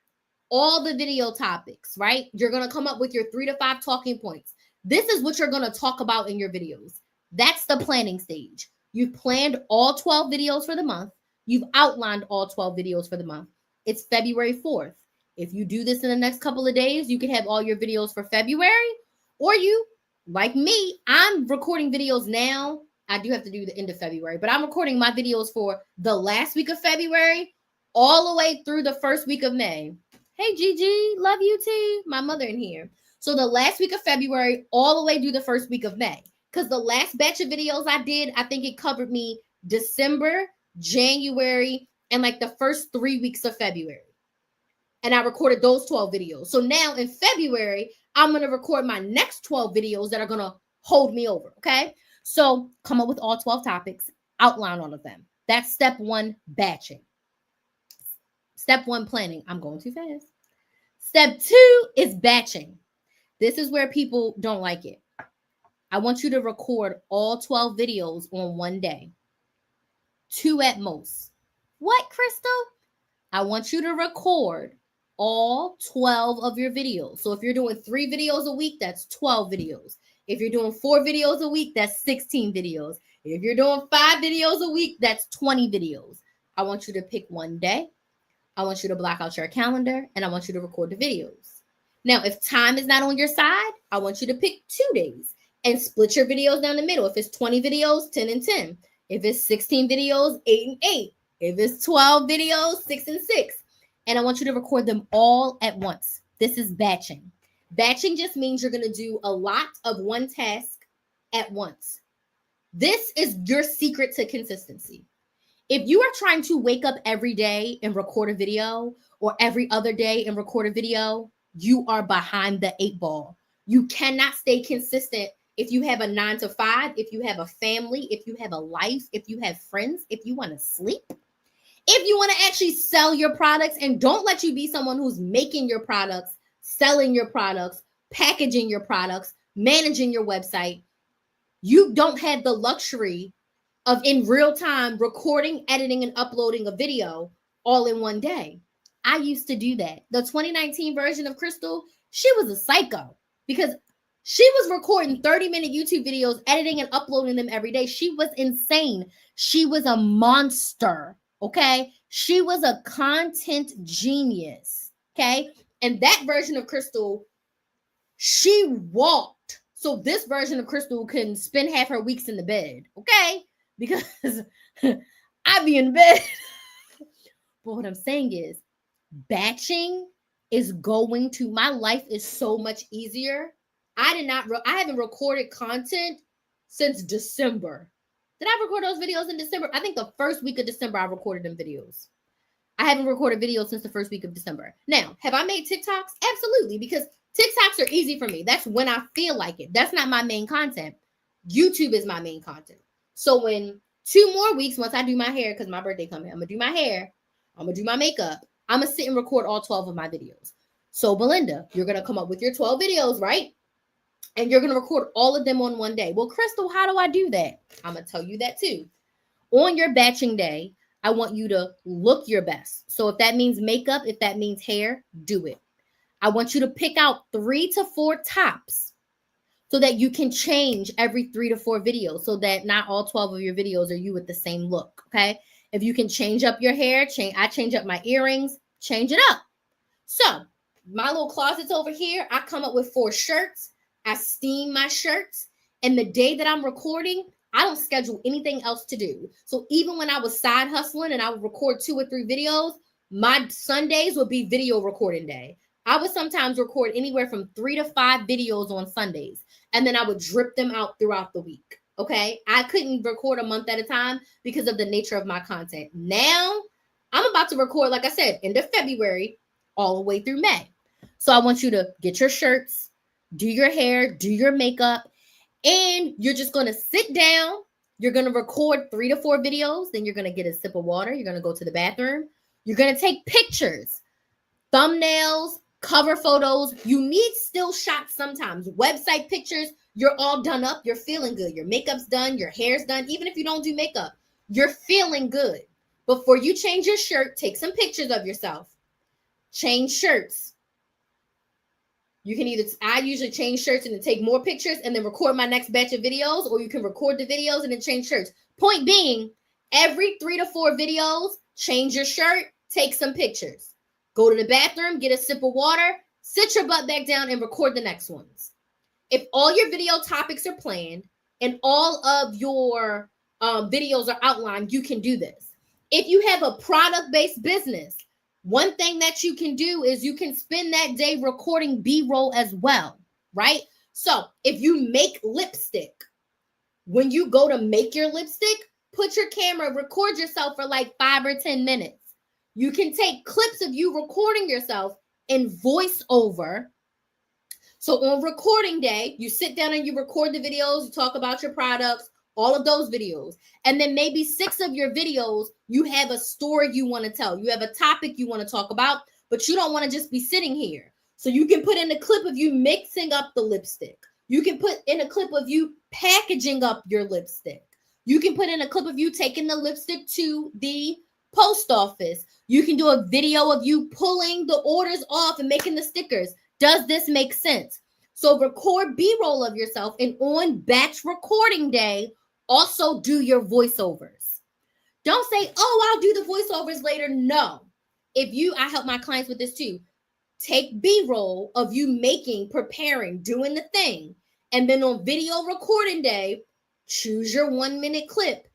all the video topics, right? You're going to come up with your 3 to 5 talking points. This is what you're going to talk about in your videos. That's the planning stage. You've planned all 12 videos for the month. You've outlined all 12 videos for the month. It's February 4th. If you do this in the next couple of days, you can have all your videos for February. Or you, like me, I'm recording videos now. I do have to do the end of February, but I'm recording my videos for the last week of February all the way through the first week of May. Hey, Gigi, love you too. My mother in here. So the last week of February all the way through the first week of May. Because the last batch of videos I did, I think it covered me December, January, and like the first 3 weeks of February. And I recorded those 12 videos. So now in February, I'm going to record my next 12 videos that are going to hold me over, okay? So come up with all 12 topics, outline all of them. That's step 1, batching. Step 1, planning. I'm going too fast. Step 2 is batching. This is where people don't like it. I want you to record all 12 videos on one day, 2 at most. What, Crystal? I want you to record all 12 of your videos. So if you're doing 3 videos a week, that's 12 videos. If you're doing 4 videos a week, that's 16 videos. If you're doing 5 videos a week, that's 20 videos. I want you to pick one day. I want you to block out your calendar, and I want you to record the videos. Now, if time is not on your side, I want you to pick 2 days and split your videos down the middle. If it's 20 videos, 10 and 10. If it's 16 videos, 8 and 8. If it's 12 videos, 6 and 6. And I want you to record them all at once. This is batching. Batching just means you're going to do a lot of one task at once. This is your secret to consistency. If you are trying to wake up every day and record a video, or every other day and record a video, you are behind the 8 ball. You cannot stay consistent if you have a 9 to 5, if you have a family, if you have a life, if you have friends, if you want to sleep, if you want to actually sell your products. And don't let you be someone who's making your products, selling your products, packaging your products, managing your website. You don't have the luxury of in real time recording, editing, and uploading a video all in one day. I used to do that. The 2019 version of Crystal, she was a psycho because she was recording 30-minute YouTube videos, editing and uploading them every day. She was insane. She was a monster, okay? She was a content genius, okay? And that version of Crystal, she walked. So this version of Crystal can spend half her weeks in the bed, okay? Because I be in bed. But what I'm saying is, batching is going to, my life is so much easier. I haven't recorded content since December. Did I record those videos in December? I think the first week of December I recorded them videos. I haven't recorded videos since the first week of December. Now, have I made TikToks? Absolutely, because TikToks are easy for me. That's when I feel like it. That's not my main content. YouTube is my main content. So when 2 more weeks, once I do my hair, because my birthday coming, I'm going to do my hair, I'm going to do my makeup, I'm going to sit and record all 12 of my videos. So Belinda, you're going to come up with your 12 videos, right? And you're going to record all of them on one day. Well, Crystal, how do I do that? I'm going to tell you that too. On your batching day, I want you to look your best. So if that means makeup, if that means hair, do it. I want you to pick out 3 to 4 tops so that you can change every 3 to 4 videos so that not all 12 of your videos are you with the same look, okay? If you can change up your hair, I change up my earrings, change it up. So my little closet's over here. I come up with 4 shirts. I steam my shirts. And the day that I'm recording, I don't schedule anything else to do. So even when I was side hustling and I would record 2 or 3 videos, my Sundays would be video recording day. I would sometimes record anywhere from 3 to 5 videos on Sundays. And then I would drip them out throughout the week. Okay. I couldn't record a month at a time because of the nature of my content. Now I'm about to record, like I said, end of February, all the way through May. So I want you to get your shirts, do your hair, do your makeup, and you're just going to sit down. You're going to record 3 to 4 videos. Then you're going to get a sip of water. You're going to go to the bathroom. You're going to take pictures, thumbnails, cover photos. You need still shots sometimes. Website pictures. You're all done up. You're feeling good. Your makeup's done. Your hair's done. Even if you don't do makeup, you're feeling good. Before you change your shirt, take some pictures of yourself. Change shirts. You can I usually change shirts and then take more pictures and then record my next batch of videos, or you can record the videos and then change shirts. Point being, every 3 to 4 videos, change your shirt, take some pictures. Go to the bathroom, get a sip of water, sit your butt back down and record the next ones. If all your video topics are planned and all of your videos are outlined, you can do this. If you have a product-based business, one thing that you can do is you can spend that day recording B-roll as well, right? So if you make lipstick, when you go to make your lipstick, put your camera, record yourself for like 5 or 10 minutes. You can take clips of you recording yourself in voiceover. So on recording day, you sit down and you record the videos, you talk about your products, all of those videos. And then maybe 6 of your videos, you have a story you want to tell. You have a topic you want to talk about, but you don't want to just be sitting here. So you can put in a clip of you mixing up the lipstick. You can put in a clip of you packaging up your lipstick. You can put in a clip of you taking the lipstick to the post office. You can do a video of you pulling the orders off and making the stickers. Does this make sense? So record B-roll of yourself, and on batch recording day, also do your voiceovers. Don't say, oh, I'll do the voiceovers later. No. I help my clients with this too. Take B-roll of you making, preparing, doing the thing. And then on video recording day, choose your 1-minute clip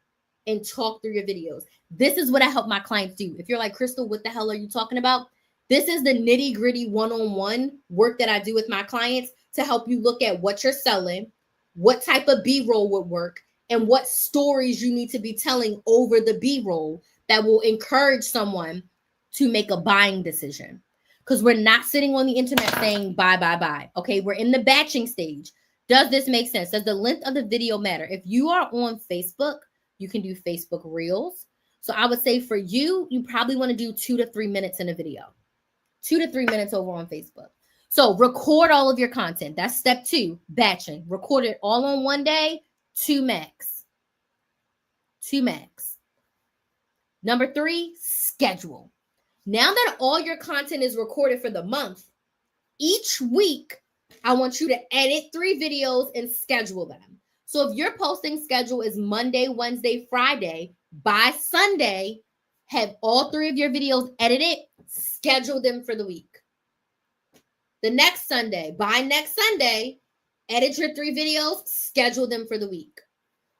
and talk through your videos. This is what I help my clients do. If you're like, Crystal, what the hell are you talking about? This is the nitty-gritty one-on-one work that I do with my clients to help you look at what you're selling, what type of B-roll would work, and what stories you need to be telling over the B-roll that will encourage someone to make a buying decision. Because we're not sitting on the internet saying buy. Okay, we're in the batching stage. Does this make sense? Does the length of the video matter? If you are on Facebook, you can do Facebook Reels. So I would say for you, you probably want to do 2 to 3 minutes in a video. 2 to 3 minutes over on Facebook. So record all of your content. That's step 2, batching. Record it all on one day, 2 max. 2 max. Number 3, schedule. Now that all your content is recorded for the month, each week, I want you to edit 3 videos and schedule them. So if your posting schedule is Monday, Wednesday, Friday, by Sunday, have all 3 of your videos edited, schedule them for the week. The next Sunday, by next Sunday, edit your 3 videos, schedule them for the week.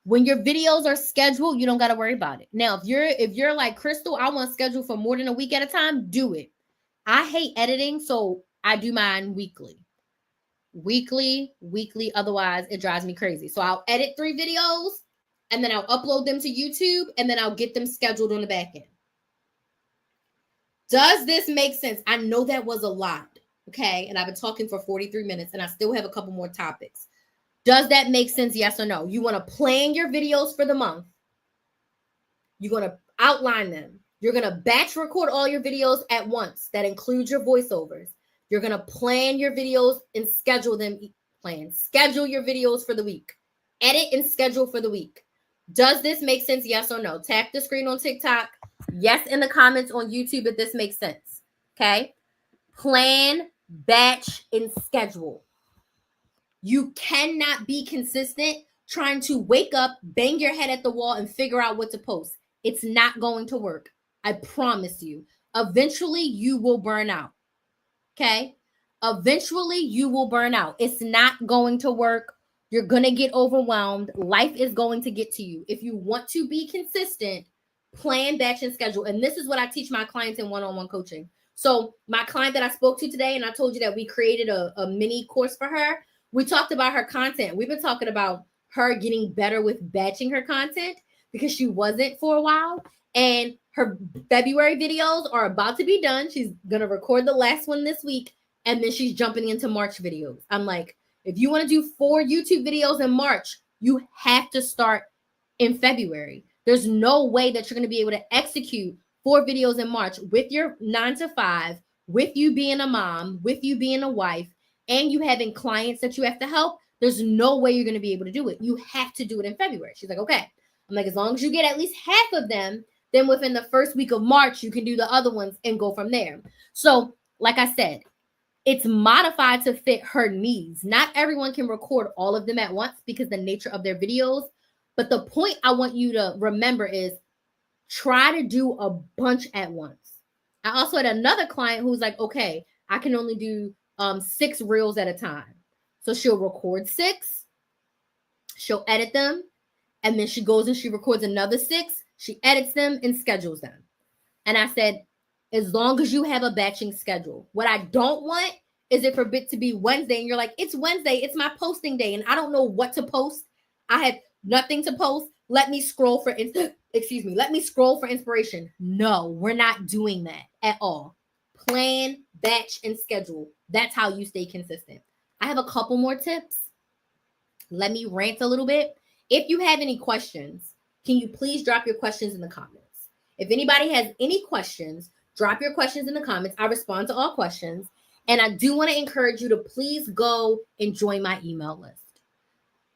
When your videos are scheduled, you don't got to worry about it. Now, if you're like, Crystal, I want to schedule for more than a week at a time, do it. I hate editing, so I do mine weekly. Weekly, otherwise it drives me crazy. So I'll edit 3 videos, and then I'll upload them to YouTube, and then I'll get them scheduled on the back end. Does this make sense? I know that was a lot, okay? And I've been talking for 43 minutes, and I still have a couple more topics. Does that make sense? Yes or no? You want to plan your videos for the month. You're going to outline them. You're going to batch record all your videos at once. That includes your voiceovers. You're going to plan your videos and schedule them. Schedule your videos for the week. Edit and schedule for the week. Does this make sense? Yes or no? Tap the screen on TikTok. Yes in the comments on YouTube if this makes sense. Okay? Plan, batch, and schedule. You cannot be consistent trying to wake up, bang your head at the wall, and figure out what to post. It's not going to work. I promise you. Eventually, you will burn out. Okay? Eventually, you will burn out. It's not going to work. You're going to get overwhelmed. Life is going to get to you. If you want to be consistent, plan, batch, and schedule. And this is what I teach my clients in one-on-one coaching. So my client that I spoke to today, and I told you that we created a mini course for her. We talked about her content. We've been talking about her getting better with batching her content because she wasn't for a while. And her February videos are about to be done. She's going to record the last one this week. And then she's jumping into March videos. I'm like, if you want to do 4 YouTube videos in March, you have to start in February. There's no way that you're going to be able to execute 4 videos in March with your 9 to 5, with you being a mom, with you being a wife, and you having clients that you have to help. There's no way you're going to be able to do it. You have to do it in February. She's like, okay. I'm like, as long as you get at least half of them, then within the first week of March, you can do the other ones and go from there. So, like I said, it's modified to fit her needs. Not everyone can record all of them at once because the nature of their videos. But the point I want you to remember is try to do a bunch at once. I also had another client who's like, okay, I can only do 6 reels at a time. So she'll record 6, she'll edit them, and then she goes and she records another 6, she edits them and schedules them. And I said, as long as you have a batching schedule. What I don't want is it for it to be Wednesday and you're like, it's Wednesday, it's my posting day, and I don't know what to post. I have nothing to post. Let me scroll for inspiration. No, we're not doing that at all. Plan, batch, and schedule. That's how you stay consistent. I have a couple more tips. Let me rant a little bit. If you have any questions, can you please drop your questions in the comments? If anybody has any questions, drop your questions in the comments. I respond to all questions. And I do want to encourage you to please go and join my email list.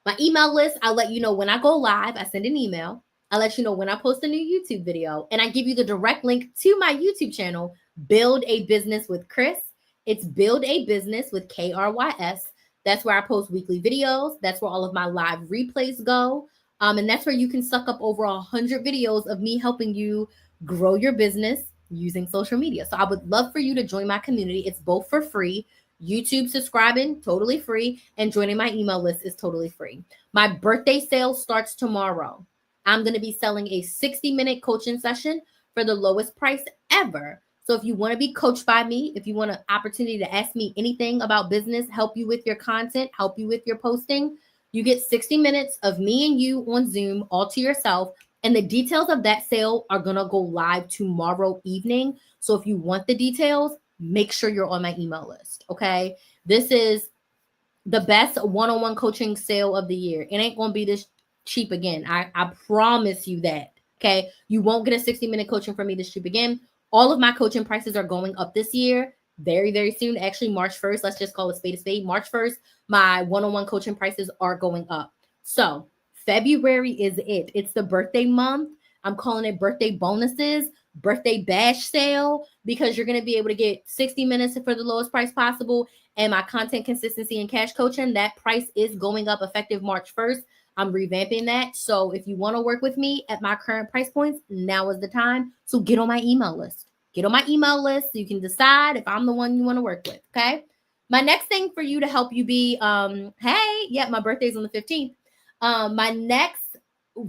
My email list, I'll let you know when I go live. I send an email. I let you know when I post a new YouTube video, and I give you the direct link to my YouTube channel, Build a Business with Krys. It's Build a Business with Krys. That's where I post weekly videos. That's where all of my live replays go. And that's where you can suck up over 100 videos of me helping you grow your business using social media. So I would love for you to join my community. It's both for free. YouTube subscribing, totally free, and joining my email list is totally free. My birthday sale starts tomorrow. I'm going to be selling a 60-minute coaching session for the lowest price ever. So if you want to be coached by me, if you want an opportunity to ask me anything about business, help you with your content, help you with your posting, you get 60 minutes of me and you on Zoom all to yourself. And the details of that sale are going to go live tomorrow evening. So if you want the details, make sure you're on my email list. Okay. This is the best one-on-one coaching sale of the year. It ain't going to be this cheap again. I promise you that. Okay. You won't get a 60-minute coaching from me this cheap again. All of my coaching prices are going up this year very, very soon. Actually, March 1st, let's just call it spade a spade. March 1st, my one-on-one coaching prices are going up. So February is it. It's the birthday month. I'm calling it birthday bonuses, birthday bash sale, because you're going to be able to get 60 minutes for the lowest price possible. And my content consistency and cash coaching, that price is going up effective March 1st. I'm revamping that. So if you want to work with me at my current price points, now is the time. So get on my email list. Get on my email list so you can decide if I'm the one you want to work with. Okay. My next thing for you to help you be, my birthday's on the 15th. My next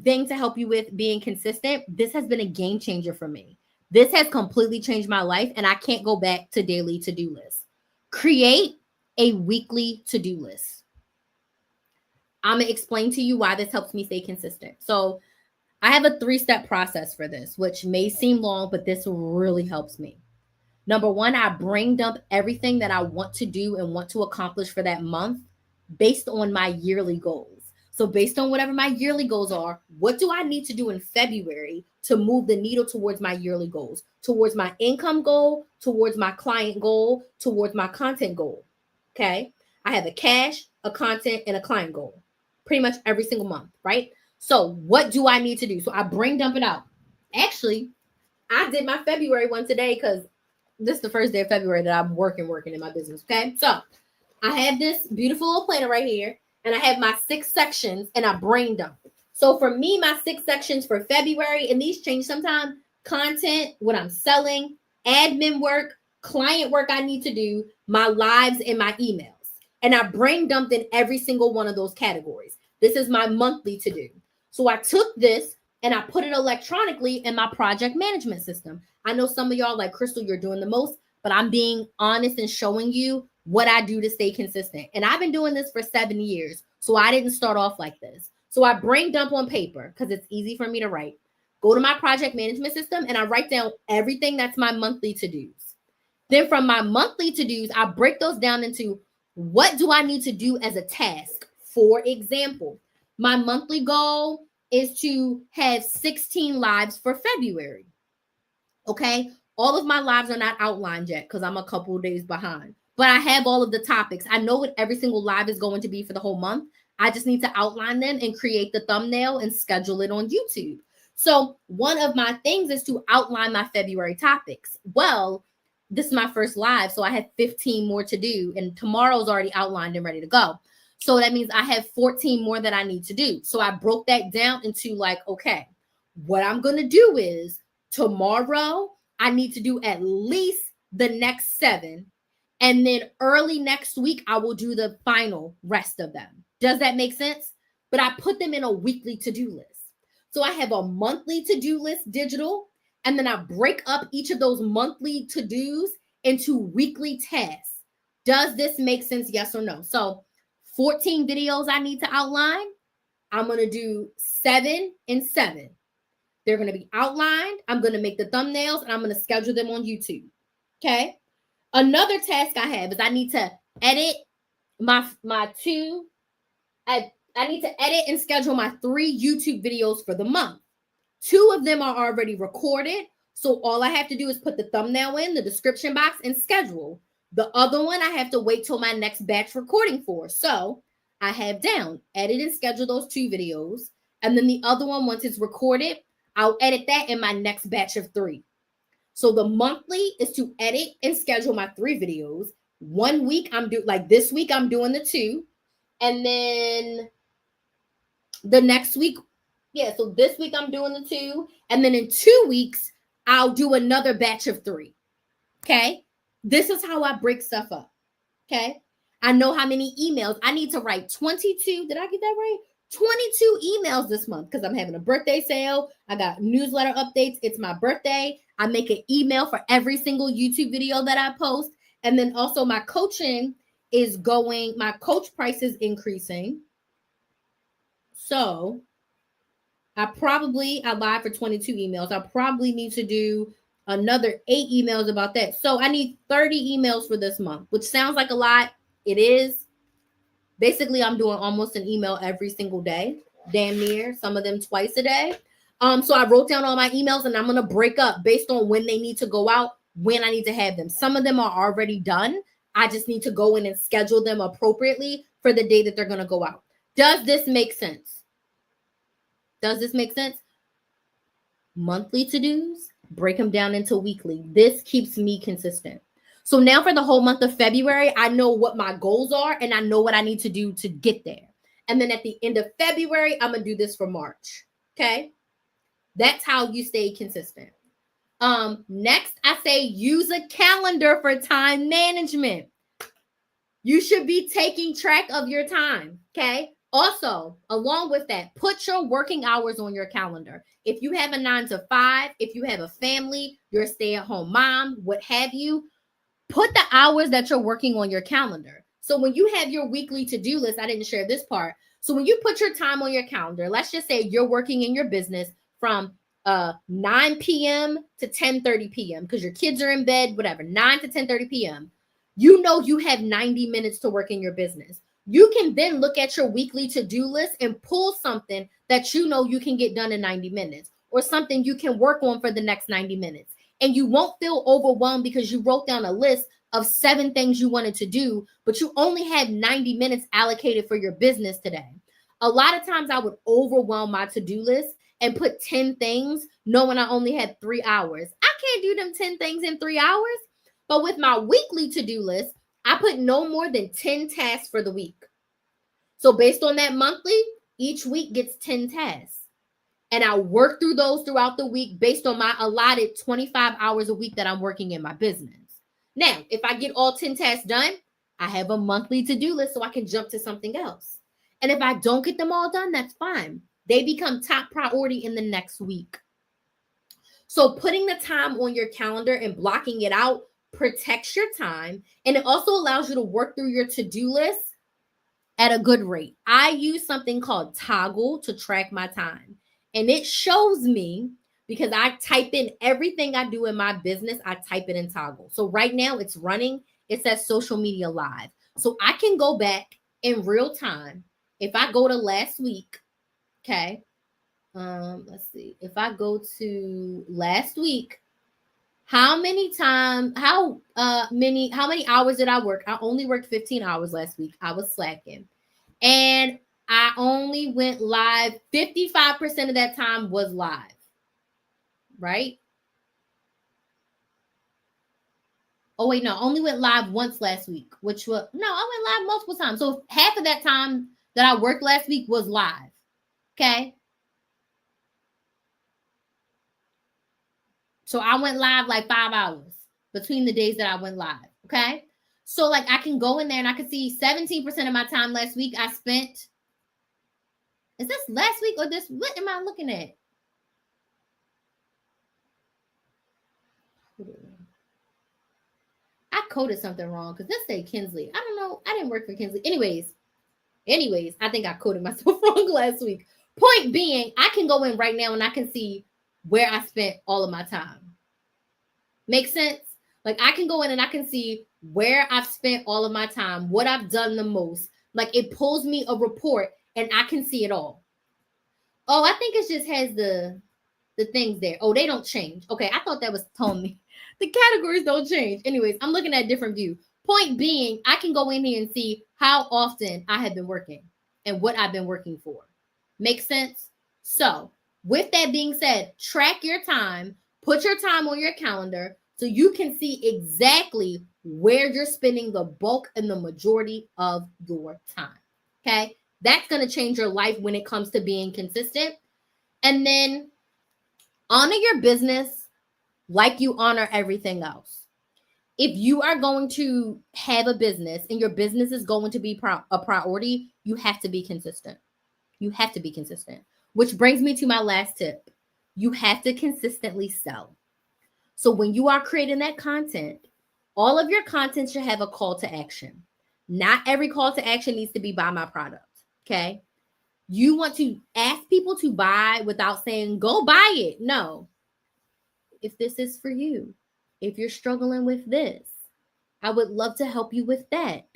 thing to help you with being consistent, this has been a game changer for me. This has completely changed my life, and I can't go back to daily to-do lists. Create a weekly to-do list. I'm going to explain to you why this helps me stay consistent. So I have a 3-step process for this, which may seem long, but this really helps me. Number one, I brain dump everything that I want to do and want to accomplish for that month based on my yearly goals. So based on whatever my yearly goals are, what do I need to do in February to move the needle towards my yearly goals, towards my income goal, towards my client goal, towards my content goal? Okay. I have a cash, a content, and a client goal pretty much every single month, right? So what do I need to do? So I brain dump it out. Actually, I did my February one today because this is the first day of February that I'm working in my business. Okay. So I have this beautiful little planner right here, and I have my 6 sections, and I brain dump. So for me, my 6 sections for February, and these change sometimes: content, what I'm selling, admin work, client work I need to do, my lives, and my emails. And I brain dumped in every single one of those categories. This is my monthly to do. So I took this and I put it electronically in my project management system. I know some of y'all like, Crystal, you're doing the most, but I'm being honest and showing you what I do to stay consistent. And I've been doing this for 7 years. So I didn't start off like this. So I brain dump on paper because it's easy for me to write. Go to my project management system and I write down everything that's my monthly to-dos. Then from my monthly to-dos, I break those down into what do I need to do as a task. For example, my monthly goal is to have 16 lives for February. Okay. All of my lives are not outlined yet because I'm a couple of days behind, but I have all of the topics. I know what every single live is going to be for the whole month. I just need to outline them and create the thumbnail and schedule it on YouTube. So one of my things is to outline my February topics. Well, this is my first live, so I have 15 more to do, and tomorrow's already outlined and ready to go. So that means I have 14 more that I need to do. So I broke that down into like, okay, what I'm going to do is tomorrow I need to do at least the next 7. And then early next week, I will do the final rest of them. Does that make sense? But I put them in a weekly to-do list. So I have a monthly to-do list digital, and then I break up each of those monthly to-dos into weekly tasks. Does this make sense? Yes or no? So 14 videos I need to outline. I'm going to do 7 and 7. They're going to be outlined. I'm going to make the thumbnails, and I'm going to schedule them on YouTube. Okay. Another task I have is I need to edit my 2. I need to edit and schedule my 3 YouTube videos for the month. 2 of them are already recorded. So all I have to do is put the thumbnail in the description box and schedule. The other one I have to wait till my next batch recording for. So I have down. Edit and schedule those 2 videos. And then the other one, once it's recorded, I'll edit that in my next batch of 3. So the monthly is to edit and schedule my 3 videos. 1 week I'm doing, like this week I'm doing the 2. And then the next week, so this week I'm doing the 2. And then in 2 weeks, I'll do another batch of 3. Okay? This is how I break stuff up. Okay? I know how many emails I need to write. 22. Did I get that right? 22 emails this month because I'm having a birthday sale. I got newsletter updates. It's my birthday. I make an email for every single YouTube video that I post. And then also my coaching is going, my coach price is increasing. So I lied for 22 emails. I probably need to do another 8 emails about that. So I need 30 emails for this month, which sounds like a lot. It is. Basically, I'm doing almost an email every single day, damn near, some of them twice a day. So I wrote down all my emails and I'm going to break up based on when they need to go out, when I need to have them. Some of them are already done. I just need to go in and schedule them appropriately for the day that they're going to go out. Does this make sense? Does this make sense? Monthly to-dos, break them down into weekly. This keeps me consistent. So now for the whole month of February, I know what my goals are and I know what I need to do to get there. And then at the end of February, I'm going to do this for March. Okay? That's how you stay consistent. Next, I say use a calendar for time management. You should be taking track of your time. Okay? Also, along with that, put your working hours on your calendar. If you have a 9 to 5, if you have a family, you're a stay-at-home mom, what have you, put the hours that you're working on your calendar. So when you have your weekly to-do list, I didn't share this part. So when you put your time on your calendar, let's just say you're working in your business from 9 p.m. to 10:30 p.m. because your kids are in bed, whatever, 9 to 10:30 p.m. You know you have 90 minutes to work in your business. You can then look at your weekly to-do list and pull something that you know you can get done in 90 minutes or something you can work on for the next 90 minutes. And you won't feel overwhelmed because you wrote down a list of 7 things you wanted to do, but you only had 90 minutes allocated for your business today. A lot of times I would overwhelm my to-do list and put 10 things knowing I only had 3 hours. I can't do them 10 things in 3 hours. But with my weekly to-do list, I put no more than 10 tasks for the week. So based on that monthly, each week gets 10 tasks. And I work through those throughout the week based on my allotted 25 hours a week that I'm working in my business. Now, if I get all 10 tasks done, I have a monthly to-do list so I can jump to something else. And if I don't get them all done, that's fine. They become top priority in the next week. So putting the time on your calendar and blocking it out protects your time. And it also allows you to work through your to-do list at a good rate. I use something called Toggle to track my time. And it shows me, because I type in everything I do in my business, I type it in Toggle. So right now it's running. It says social media live. So I can go back in real time. If I go to last week, okay, let's see. If I go to last week, how many hours did I work? I only worked 15 hours last week. I was slacking. And I only went live. 55% of that time was live. Right? Oh, wait, no. I only went live once last week, I went live multiple times. So half of that time that I worked last week was live. Okay? So I went live like 5 hours between the days that I went live. Okay? So like I can go in there and I can see 17% of my time last week I spent. Is this last week or this? What am I looking at? I coded something wrong because this say Kinsley. I don't know. I didn't work for Kinsley. Anyways, I think I coded myself wrong last week. Point being, I can go in right now and I can see where I spent all of my time. Make sense? Like I can go in and I can see where I've spent all of my time, what I've done the most. Like it pulls me a report and I can see it all. Oh, I think it just has the things there. Oh, they don't change. Okay, I thought that was telling me the categories don't change. Anyways, I'm looking at a different view. Point being, I can go in here and see how often I have been working. and what I've been working for. Make sense? So, with that being said, track your time, put your time on your calendar so you can see exactly where you're spending the bulk and the majority of your time. Okay? That's going to change your life when it comes to being consistent. And then honor your business like you honor everything else. If you are going to have a business and your business is going to be a priority, you have to be consistent. You have to be consistent. Which brings me to my last tip. You have to consistently sell. So when you are creating that content, all of your content should have a call to action. Not every call to action needs to be buy my product. Okay. You want to ask people to buy without saying, go buy it. No. If this is for you, if you're struggling with this, I would love to help you with that.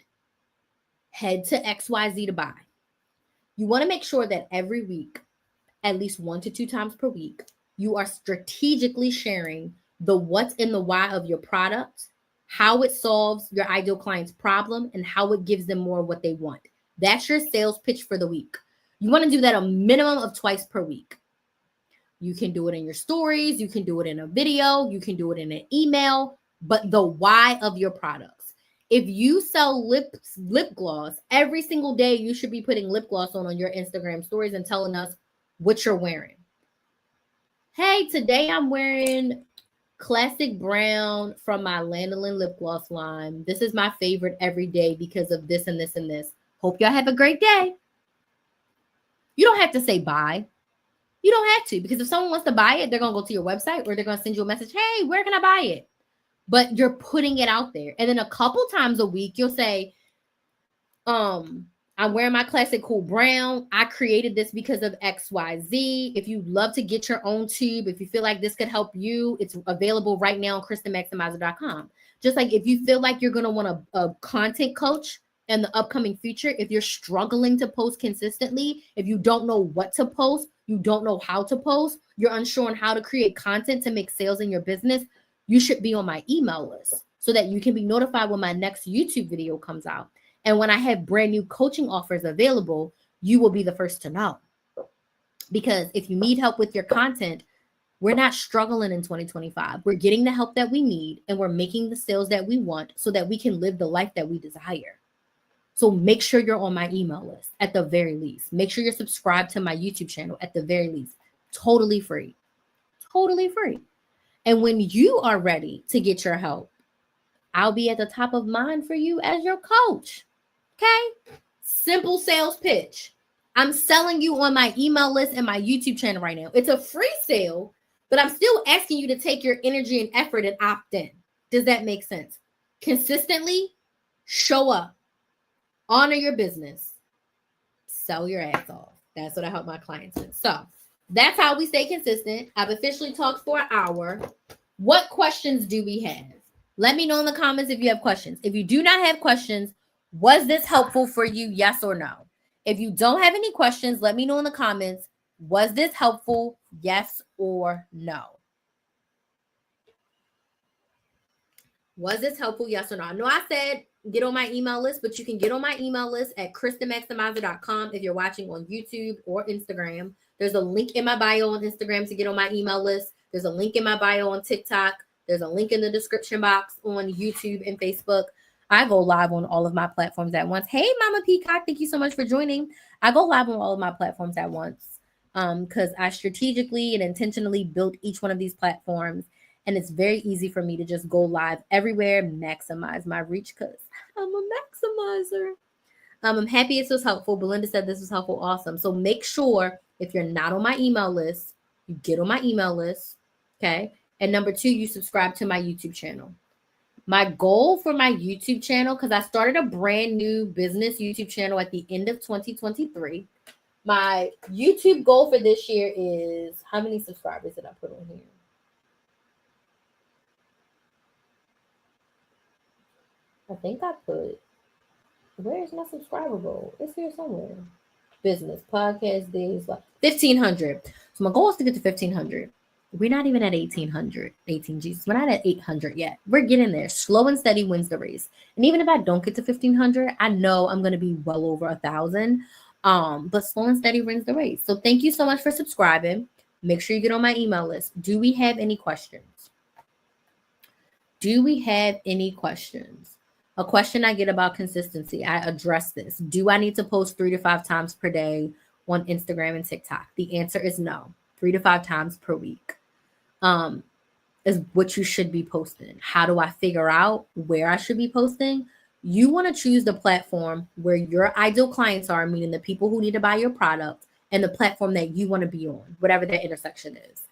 Head to XYZ to buy. You want to make sure that every week, at least 1 to 2 times per week, you are strategically sharing the what and the why of your product, how it solves your ideal client's problem, and how it gives them more of what they want. That's your sales pitch for the week. You want to do that a minimum of twice per week. You can do it in your stories. You can do it in a video. You can do it in an email, but the why of your products. If you sell lip gloss, every single day you should be putting lip gloss on your Instagram stories and telling us what you're wearing. Hey, today I'm wearing classic brown from my Lanolin lip gloss line. This is my favorite every day because of this and this and this. Hope y'all have a great day. You don't have to say bye. You don't have to, because if someone wants to buy it, they're going to go to your website or they're going to send you a message. Hey, where can I buy it? But you're putting it out there. And then a couple times a week, you'll say, I'm wearing my classic cool brown. I created this because of XYZ. If you love to get your own tube, if you feel like this could help you, it's available right now on KristenMaximizer.com. Just like if you feel like you're going to want a content coach in the upcoming future, if you're struggling to post consistently, if you don't know what to post, you don't know how to post, you're unsure on how to create content to make sales in your business, you should be on my email list so that you can be notified when my next YouTube video comes out. And when I have brand new coaching offers available, you will be the first to know. Because if you need help with your content, we're not struggling in 2025. We're getting the help that we need and we're making the sales that we want so that we can live the life that we desire. So make sure you're on my email list at the very least. Make sure you're subscribed to my YouTube channel at the very least. Totally free. Totally free. And when you are ready to get your help, I'll be at the top of mind for you as your coach. Okay? Simple sales pitch. I'm selling you on my email list and my YouTube channel right now. It's a free sale, but I'm still asking you to take your energy and effort and opt in. Does that make sense? Consistently show up. Honor your business. Sell your ass off. That's what I help my clients with. So that's how we stay consistent. I've officially talked for an hour. What questions do we have? Let me know in the comments if you have questions. If you do not have questions, was this helpful for you? Yes or no? If you don't have any questions, let me know in the comments. Was this helpful? Yes or no? Was this helpful? Yes or no? I know I said get on my email list, but you can get on my email list at KristenMaximizer.com if you're watching on YouTube or Instagram. There's a link in my bio on Instagram to get on my email list. There's a link in my bio on TikTok. There's a link in the description box on YouTube and Facebook. I go live on all of my platforms at once. Hey, Mama Peacock, thank you so much for joining. I go live on all of my platforms at once because I strategically and intentionally built each one of these platforms. And it's very easy for me to just go live everywhere, maximize my reach because I'm a maximizer. I'm happy this was helpful. Belinda said this was helpful. Awesome. So make sure if you're not on my email list, you get on my email list. Okay. And number 2, you subscribe to my YouTube channel. My goal for my YouTube channel, because I started a brand new business YouTube channel at the end of 2023. My YouTube goal for this year is, how many subscribers did I put on here? I think I put, where's my subscriber goal? It's here somewhere. Business, podcast days, 1,500. So my goal is to get to 1,500. We're not even at 1,800, 18 G's. We're not at 800 yet. We're getting there. Slow and steady wins the race. And even if I don't get to 1,500, I know I'm going to be well over 1,000. But slow and steady wins the race. So thank you so much for subscribing. Make sure you get on my email list. Do we have any questions? Do we have any questions? A question I get about consistency. I address this. Do I need to post 3 to 5 times per day on Instagram and TikTok? The answer is no. 3 to 5 times per week is what you should be posting. How do I figure out where I should be posting? You want to choose the platform where your ideal clients are, meaning the people who need to buy your product, and the platform that you want to be on, whatever that intersection is.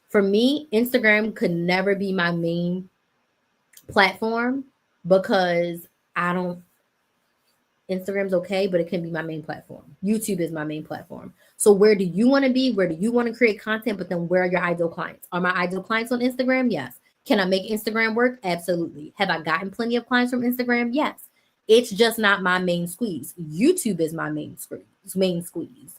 For me, Instagram could never be my main platform because I don't. Instagram's okay, but it can be my main platform. YouTube is my main platform. So where do you want to be? Where do you want to create content? But then where are your ideal clients? Are my ideal clients on Instagram? Yes. Can I make Instagram work? Absolutely. Have I gotten plenty of clients from Instagram? Yes. It's just not my main squeeze. YouTube is my main squeeze.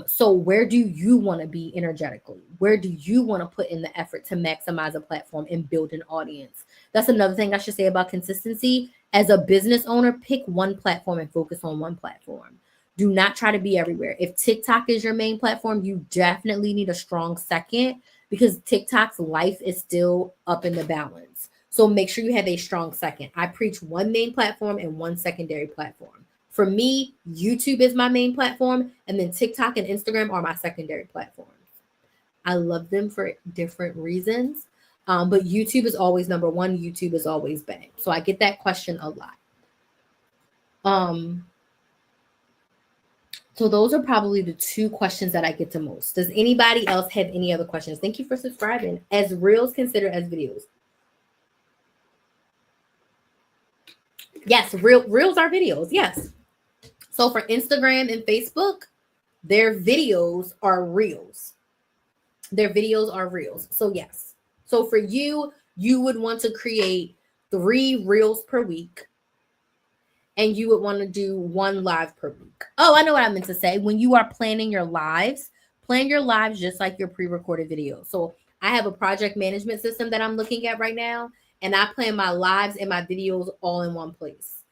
So where do you want to be energetically? Where do you want to put in the effort to maximize a platform and build an audience? That's another thing I should say about consistency. As a business owner, pick one platform and focus on one platform. Do not try to be everywhere. If TikTok is your main platform, you definitely need a strong second because TikTok's life is still up in the balance. So make sure you have a strong second. I preach one main platform and one secondary platform. For me, YouTube is my main platform, and then TikTok and Instagram are my secondary platforms. I love them for different reasons, but YouTube is always number one. YouTube is always bang. So I get that question a lot. So those are probably the two questions that I get the most. Does anybody else have any other questions? Thank you for subscribing. As reels considered as videos? Yes, reels are videos. Yes. So for Instagram and Facebook, their videos are reels. Their videos are reels. So yes. So for you, you would want to create 3 reels per week. And you would want to do 1 live per week. Oh, I know what I meant to say. When you are planning your lives, plan your lives just like your pre-recorded videos. So I have a project management system that I'm looking at right now, and I plan my lives and my videos all in one place.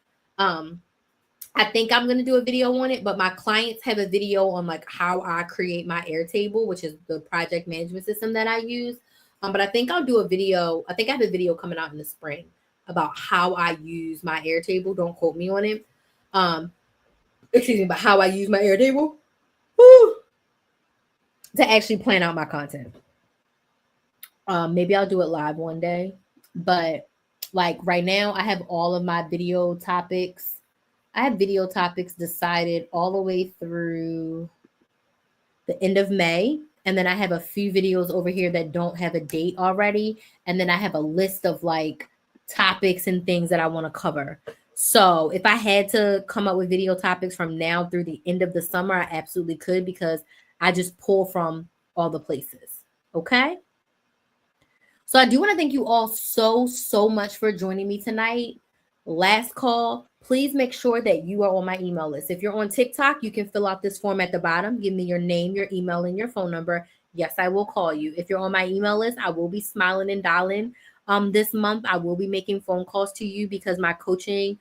I think I'm going to do a video on it, but my clients have a video on like how I create my Airtable, which is the project management system that I use. But I think I'll do a video. I think I have a video coming out in the spring about how I use my Airtable. Don't quote me on it. Excuse me, but how I use my Airtable to actually plan out my content. Maybe I'll do it live one day, but like right now I have all of my video topics. I have video topics decided all the way through the end of May. And then I have a few videos over here that don't have a date already. And then I have a list of like topics and things that I want to cover. So if I had to come up with video topics from now through the end of the summer, I absolutely could because I just pull from all the places. Okay. So I do want to thank you all so much for joining me tonight. Last call. Please make sure that you are on my email list. If you're on TikTok, you can fill out this form at the bottom. Give me your name, your email, and your phone number. Yes, I will call you. If you're on my email list, I will be smiling and dialing. This month, I will be making phone calls to you because my coaching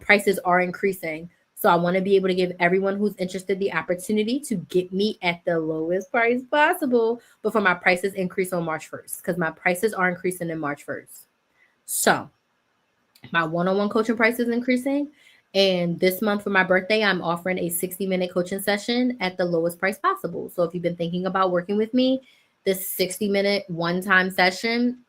prices are increasing. So I want to be able to give everyone who's interested the opportunity to get me at the lowest price possible before my prices increase on March 1st because my prices are increasing in March 1st. So my one-on-one coaching price is increasing. And this month for my birthday, I'm offering a 60-minute coaching session at the lowest price possible. So if you've been thinking about working with me, this 60-minute one-time session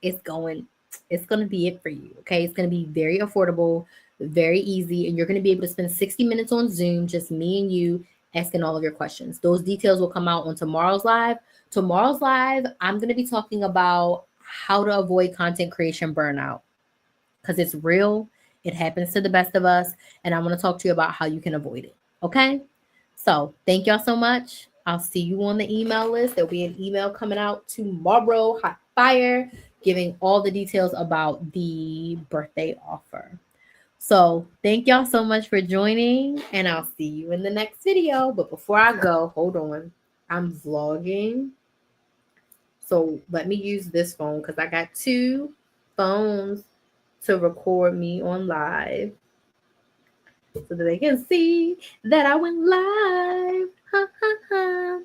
is going to be it for you. Okay. It's going to be very affordable, very easy. And you're going to be able to spend 60 minutes on Zoom, just me and you asking all of your questions. Those details will come out on tomorrow's live. Tomorrow's live, I'm going to be talking about how to avoid content creation burnout because it's real. It happens to the best of us. And I want to talk to you about how you can avoid it. Okay. So thank y'all so much. I'll see you on the email list. There'll be an email coming out tomorrow, hot fire, giving all the details about the birthday offer. So thank y'all so much for joining, and I'll see you in the next video. But before I go, hold on. I'm vlogging. So let me use this phone because I got 2 phones to record me on live. so that they can see that I went live. Ha, ha, ha.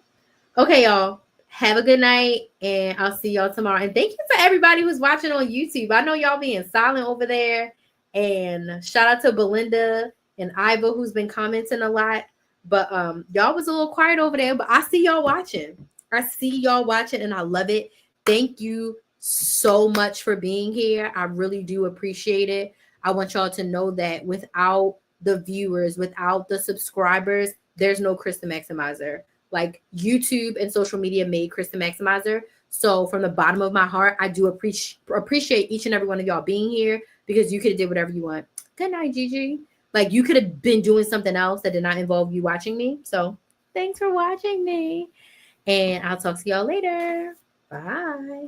Okay, y'all. Have a good night, and I'll see y'all tomorrow. And thank you for everybody who's watching on YouTube. I know y'all being silent over there. And shout out to Belinda and Iva who's been commenting a lot. But y'all was a little quiet over there. But I see y'all watching. I see y'all watching, and I love it. Thank you so much for being here. I really do appreciate it. I want y'all to know that without the viewers, without the subscribers, there's no Krista Maximizer. Like YouTube and social media made Krista Maximizer. So from the bottom of my heart, I do appreciate each and every one of y'all being here because you could have did whatever you want. Good night, Gigi. Like you could have been doing something else that did not involve you watching me. So thanks for watching me. And I'll talk to y'all later. Bye.